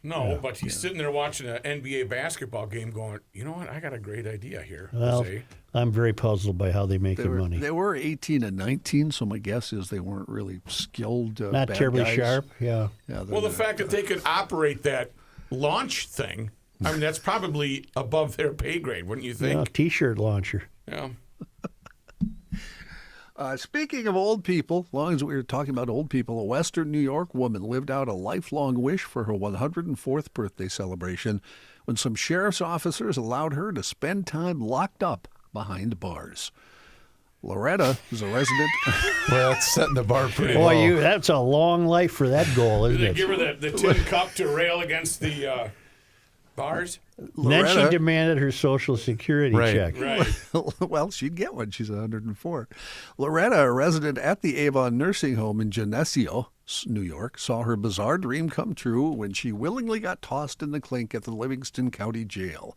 No, but he's sitting there watching an NBA basketball game going, you know what? I got a great idea here. Well, Jose. I'm very puzzled by how they make their money. They were 18 and 19, so my guess is they weren't really skilled. Not bad terribly guys. sharp. Yeah. Yeah, Well, the fact that they could operate that launch thing, I mean, that's probably above their pay grade, wouldn't you think? T-shirt launcher. Yeah. Speaking of old people, as long as we were talking about old people, a Western New York woman lived out a lifelong wish for her 104th birthday celebration when some sheriff's officers allowed her to spend time locked up behind bars. Loretta is a resident. Well, that's setting the bar pretty Boy, low. that's a long life for that goal, Did isn't they it? give her the tin cup to rail against the bars? Then she Loretta- demanded her Social Security Right. check. Right. Well, she'd get one. She's 104. Loretta, a resident at the Avon Nursing Home in Geneseo, New York, saw her bizarre dream come true when she willingly got tossed in the clink at the Livingston County Jail.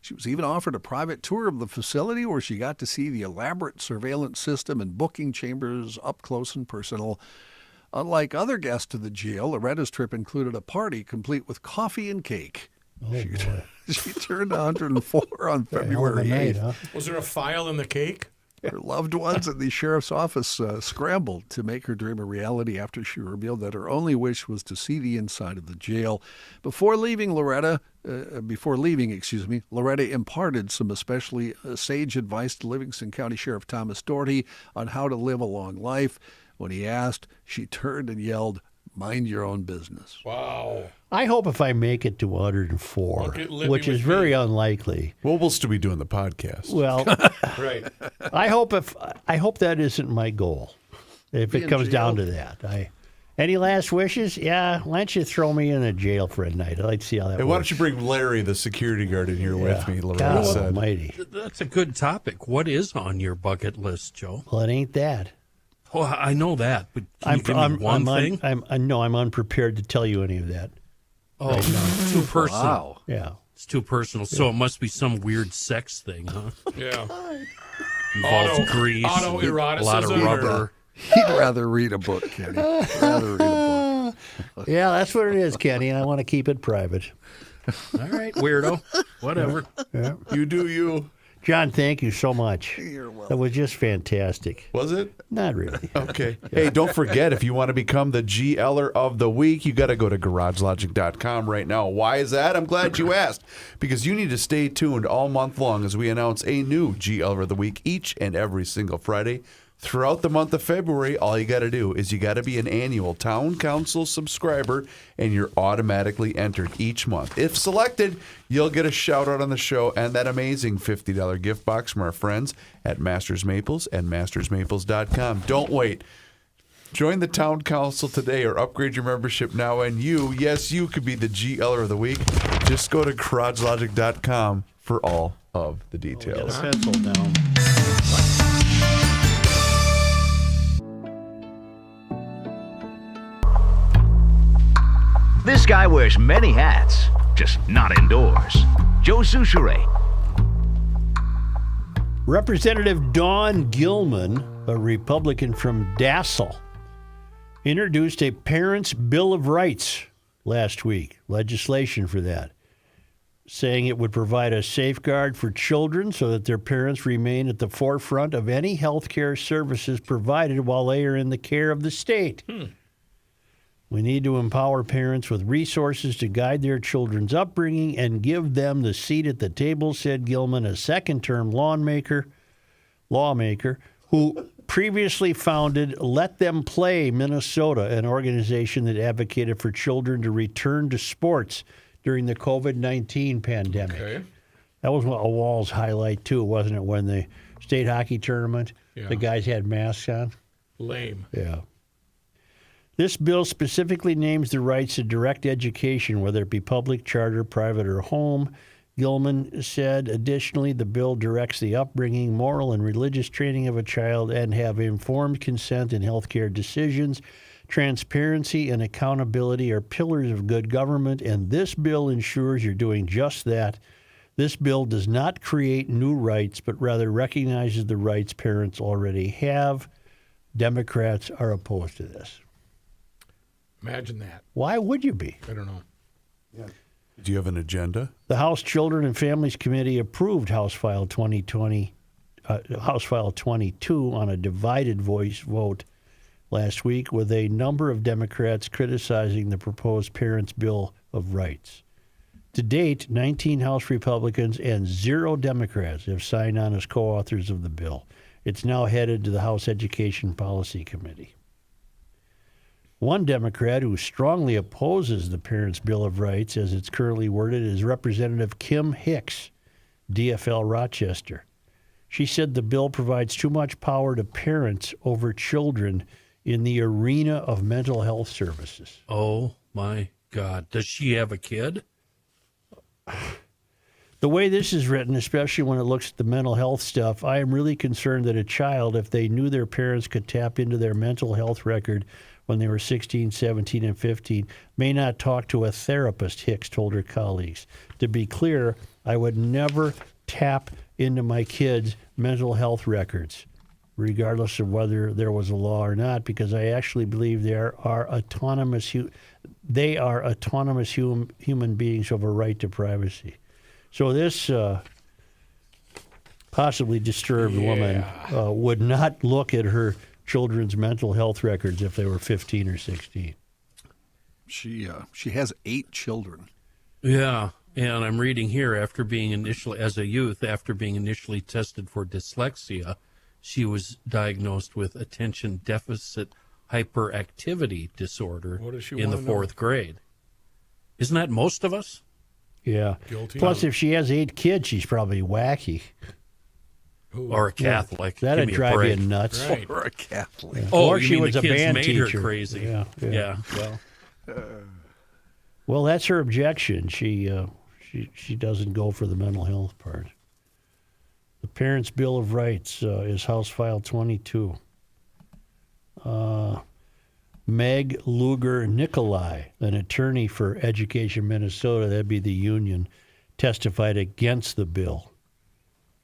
She was even offered a private tour of the facility where she got to see the elaborate surveillance system and booking chambers up close and personal. Unlike other guests to the jail, Loretta's trip included a party complete with coffee and cake. Oh, boy. She turned 104 on Hell of a February night, 8th. huh? Was there a file in the cake? Her loved ones at the sheriff's office scrambled to make her dream a reality after she revealed that her only wish was to see the inside of the jail. Before leaving, Loretta imparted some especially sage advice to Livingston County Sheriff Thomas Doherty on how to live a long life. When he asked, she turned and yelled, "Mind your own business." Wow. I hope if I make it to 104, Look at Libby which is with very me. unlikely. Well, we'll still be doing the podcast. Well, Right. I hope that isn't my goal. If Be it in comes down jail. to that, any last wishes? Yeah, why don't you throw me in a jail for a night? I'd like to see how that Hey, works. why don't you bring Larry, the security guard, in here with me? Loretta God said. almighty. That's a good topic. What is on your bucket list, Joe? Well, it ain't that. Oh, I know that, but can you give me one thing? I'm unprepared to tell you any of that. Oh, it's too personal. Wow. Yeah. It's too personal. So it must be some weird sex thing, huh? Yeah. Involves grease, a lot of Autoeroticism or- rubber. He'd rather read a book, Kenny. Rather read a book. Yeah, that's what it is, Kenny. I want to keep it private. All right, weirdo. Whatever. You do you. John, thank you so much. You're welcome. That was just fantastic. Was it? Not really. Okay. Hey, don't forget, if you want to become the GLer of the week, you got to go to garagelogic.com right now. Why is that? I'm glad you asked. Because you need to stay tuned all month long as we announce a new GLer of the week each and every single Friday. Throughout the month of February, all you got to do is you got to be an annual Town Council subscriber, and you're automatically entered each month. If selected, you'll get a shout out on the show and that amazing $50 gift box from our friends at Masters Maples and mastersmaples.com. Don't wait. Join the Town Council today or upgrade your membership now, and you, yes, you could be the GLer of the week. Just go to garagelogic.com for all of the details. Get a pencil down. This guy wears many hats, just not indoors. Joe Souchere. Representative Dawn Gilman, a Republican from Dassel, introduced a Parents' Bill of Rights last week, legislation for that, saying it would provide a safeguard for children so that their parents remain at the forefront of any health care services provided while they are in the care of the state. We need to empower parents with resources to guide their children's upbringing and give them the seat at the table, said Gilman, a second-term lawmaker who previously founded Let Them Play Minnesota, an organization that advocated for children to return to sports during the COVID-19 pandemic. Okay. That was a Wall's highlight, too, wasn't it, when the state hockey tournament, Yeah. the guys had masks on? Lame. Yeah. This bill specifically names the rights to direct education, whether it be public, charter, private, or home. Gilman said, additionally, the bill directs the upbringing, moral, and religious training of a child and have informed consent in healthcare decisions. Transparency and accountability are pillars of good government, and this bill ensures you're doing just that. This bill does not create new rights, but rather recognizes the rights parents already have. Democrats are opposed to this. Imagine that. Why would you be? I don't know. Do you have an agenda? The House Children and Families Committee approved House File 22 on a divided voice vote last week, with a number of Democrats criticizing the proposed Parents' Bill of Rights. To date, 19 House Republicans and 0 Democrats have signed on as co-authors of the bill. It's now headed to the House Education Policy Committee. One Democrat who strongly opposes the Parents' Bill of Rights as it's currently worded is Representative Kim Hicks, DFL Rochester. She said the bill provides too much power to parents over children in the arena of mental health services. Oh, my God. Does she have a kid? The way this is written, especially when it looks at the mental health stuff, I am really concerned that a child, if they knew their parents could tap into their mental health record when they were 16, 17, and 15, may not talk to a therapist, Hicks told her colleagues. To be clear, I would never tap into my kids' mental health records, regardless of whether there was a law or not, because I actually believe they are autonomous human beings who have a right to privacy. So this possibly disturbed woman would not look at her children's mental health records if they were 15 or 16. She has 8 children. Yeah. And I'm reading here, after being initially tested for dyslexia, she was diagnosed with attention deficit hyperactivity disorder What does she in the wanna know? 4th grade. Isn't that most of us? Yeah. Guilty. Plus, if she has 8 kids, she's probably wacky. Or a Catholic? That'd Give me a drive you break. nuts. Right. Or a Catholic. Oh, Or you she mean was the a kids band made teacher. her crazy. Yeah. Well, Well, that's her objection. She doesn't go for the mental health part. The Parents' Bill of Rights is House File 22. Meg Luger-Nicolai, an attorney for Education Minnesota, that'd be the union, testified against the bill.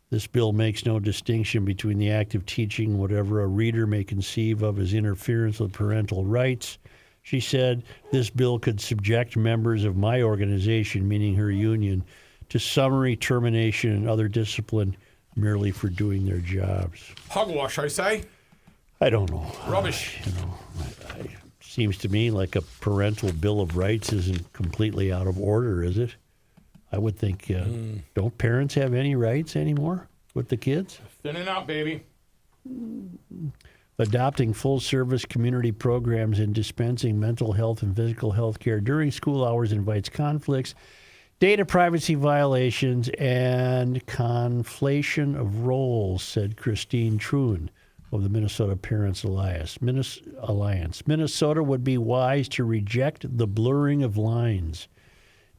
This bill makes no distinction between the act of teaching whatever a reader may conceive of as interference with parental rights. She said this bill could subject members of my organization, meaning her union, to summary termination and other discipline merely for doing their jobs. Hogwash, I say. I don't know. Rubbish. It seems to me like a parental bill of rights isn't completely out of order, is it? I would think, don't parents have any rights anymore with the kids? Thinning out, baby. Adopting full-service community programs and dispensing mental health and physical health care during school hours invites conflicts, data privacy violations, and conflation of roles, said Christine Truen of the Minnesota Parents Alliance. Minnesota would be wise to reject the blurring of lines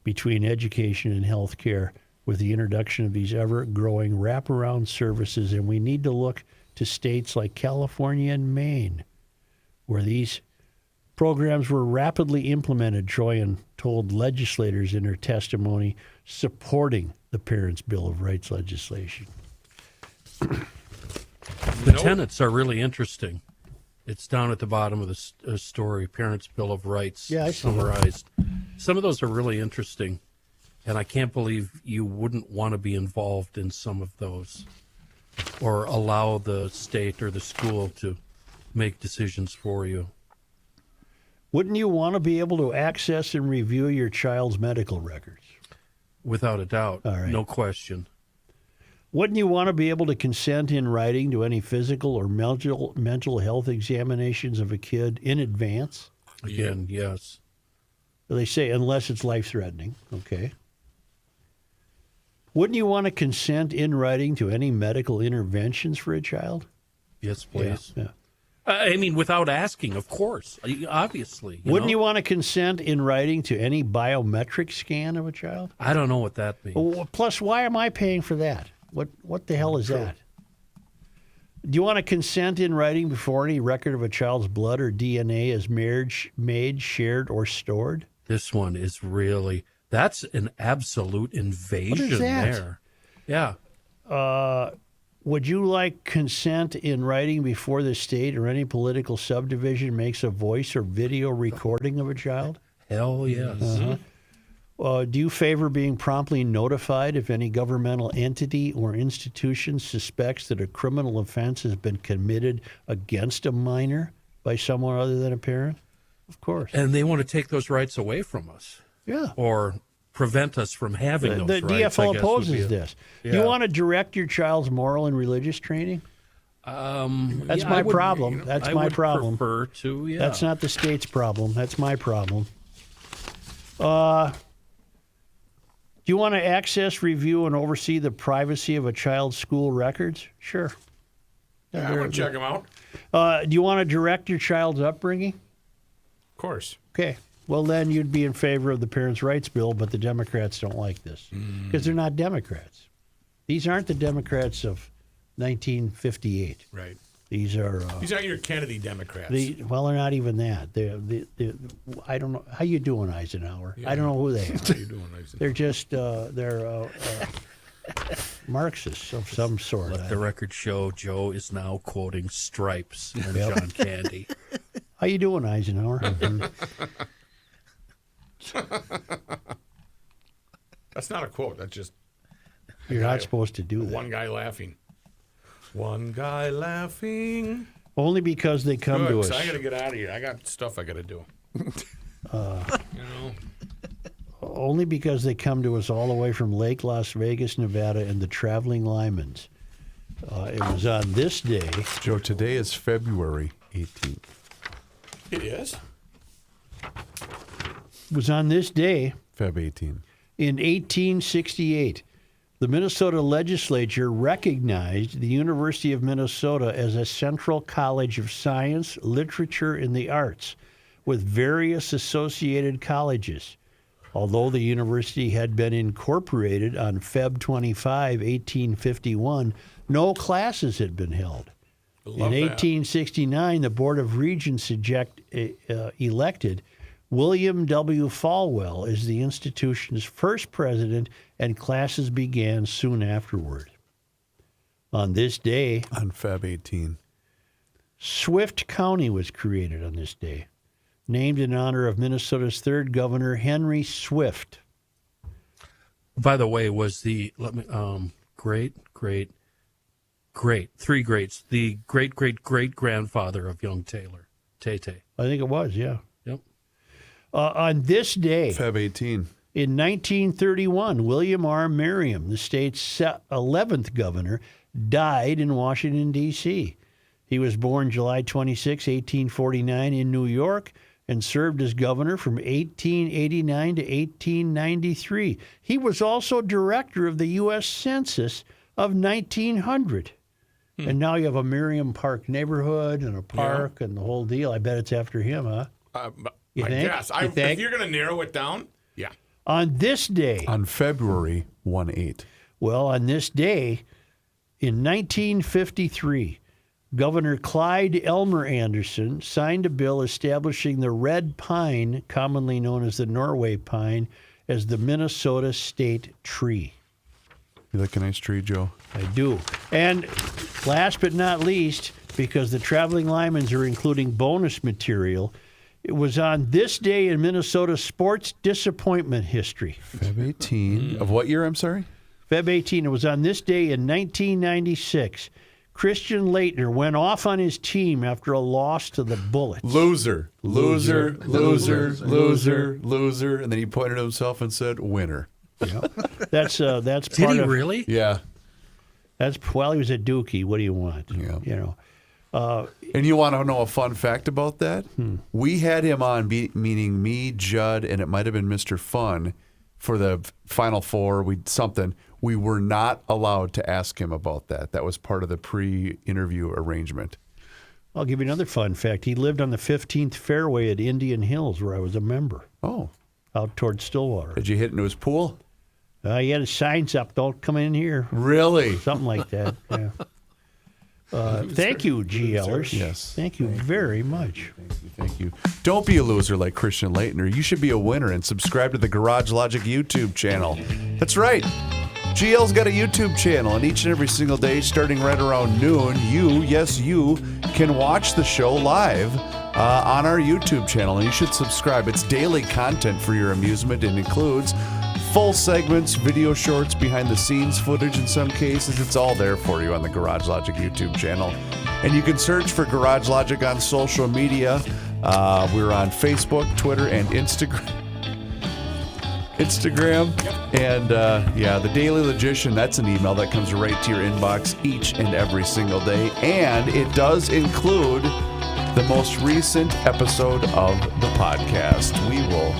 between education and health care with the introduction of these ever-growing wraparound services, and we need to look to states like California and Maine, where these programs were rapidly implemented, Troyan told legislators in her testimony supporting the Parents' Bill of Rights legislation. The tenets are really interesting. It's down at the bottom of the story, Parents' Bill of Rights summarized. Some of those are really interesting, and I can't believe you wouldn't want to be involved in some of those or allow the state or the school to make decisions for you. Wouldn't you want to be able to access and review your child's medical records? Without a doubt, All right. No question. Wouldn't you want to be able to consent in writing to any physical or mental health examinations of a kid in advance? Again, yes. They say unless it's life-threatening, okay. Wouldn't you want to consent in writing to any medical interventions for a child? Yes, please. Yeah. I mean, without asking, of course, obviously. Wouldn't you want to consent in writing to any biometric scan of a child? I don't know what that means. Well, plus, why am I paying for that? What the hell is that? Do you want to consent in writing before any record of a child's blood or DNA is made, shared, or stored? This one is really, that's an absolute invasion What is that? there. Yeah. Would you like consent in writing before the state or any political subdivision makes a voice or video recording of a child? Hell yes. Do you favor being promptly notified if any governmental entity or institution suspects that a criminal offense has been committed against a minor by someone other than a parent? Of course. And they want to take those rights away from us. Yeah. Or prevent us from having those The rights. I DFL guess, opposes this. Yeah. Do you want to direct your child's moral and religious training? That's yeah, my I would, problem. That's I my would problem. Prefer to, yeah. That's not the state's problem. That's my problem. Do you want to access, review, and oversee the privacy of a child's school records? Sure. Yeah, I want to check them out. Do you want to direct your child's upbringing? Of course. Okay. Well, then you'd be in favor of the Parents' Rights Bill, but the Democrats don't like this because they're not Democrats. These aren't the Democrats of 1958. Right. These are your Kennedy Democrats. well, they're not even that. I don't know how you doing, Eisenhower. Yeah. I don't know who they are. How you doing, Eisenhower? They're just they're Marxists of some sort. Let the record show Joe is now quoting Stripes and Yep. John Candy. How you doing, Eisenhower? That's not a quote. That's just You're not supposed to do that. one guy laughing. One guy laughing. Only because they come Good, to 'cause us. I got to get out of here. I got stuff I got to do. Only because they come to us all the way from Lake Las Vegas, Nevada, and the Traveling Lymans. It was on this day. Joe, today is February 18th. It is? It was on this day Feb 18. in 1868. The Minnesota legislature recognized the University of Minnesota as a central college of science, literature, and the arts, with various associated colleges. Although the university had been incorporated on Feb 25, 1851, no classes had been held. In Love that. 1869, the Board of Regents elected William W. Falwell as the institution's first president, and classes began soon afterward. On this day, On Feb 18. Swift County was created on this day, named in honor of Minnesota's third governor, Henry Swift. By the way, was the three greats, the great grandfather of young Taylor, Tay-Tay. I think it was, yeah. Yep. On this day, Feb 18. in 1931, William R. Merriam, the state's 11th governor, died in Washington, D.C. He was born July 26, 1849 in New York and served as governor from 1889 to 1893. He was also director of the U.S. Census of 1900. And now you have a Merriam Park neighborhood and a park and the whole deal. I bet it's after him, huh? You I think? guess. You think? If you're going to narrow it down, yeah. On this day, On February 18. well, on this day, in 1953, Governor Clyde Elmer Anderson signed a bill establishing the red pine, commonly known as the Norway pine, as the Minnesota state tree. You like a nice tree, Joe? I do. And last but not least, because the traveling Lymans are including bonus material, it was on this day in Minnesota sports disappointment history. Feb 18. Of what year, I'm sorry? Feb 18, it was on this day in 1996. Christian Leitner went off on his team after a loss to the Bullets. Loser. And then he pointed to himself and said, winner. That's Did part he of, really? Yeah. That's well, he was a Dookie. What do you want? Yeah. You know. And you want to know a fun fact about that? We had him on, meaning me, Judd, and it might have been Mr. Fun for the Final Four. We were not allowed to ask him about that. That was part of the pre-interview arrangement. I'll give you another fun fact. He lived on the 15th fairway at Indian Hills, where I was a member, Oh, out towards Stillwater. did you hit into his pool? He had his signs up, don't come in here. Really? Something like that, yeah. Thank you, GLers. Yes. Thank you very much. Thank you. Don't be a loser like Christian Leitner. You should be a winner and subscribe to the Garage Logic YouTube channel. That's right. GL's got a YouTube channel, and each and every single day, starting right around noon, you can watch the show live on our YouTube channel, and you should subscribe. It's daily content for your amusement and includes full segments, video shorts, behind-the-scenes footage in some cases. It's all there for you on the Garage Logic YouTube channel. And you can search for Garage Logic on social media. We're on Facebook, Twitter, and Instagram. And the Daily Logician, that's an email that comes right to your inbox each and every single day. And it does include the most recent episode of the podcast. We will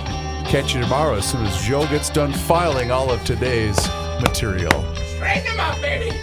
catch you tomorrow as soon as Joe gets done filing all of today's material. Straighten them up, baby.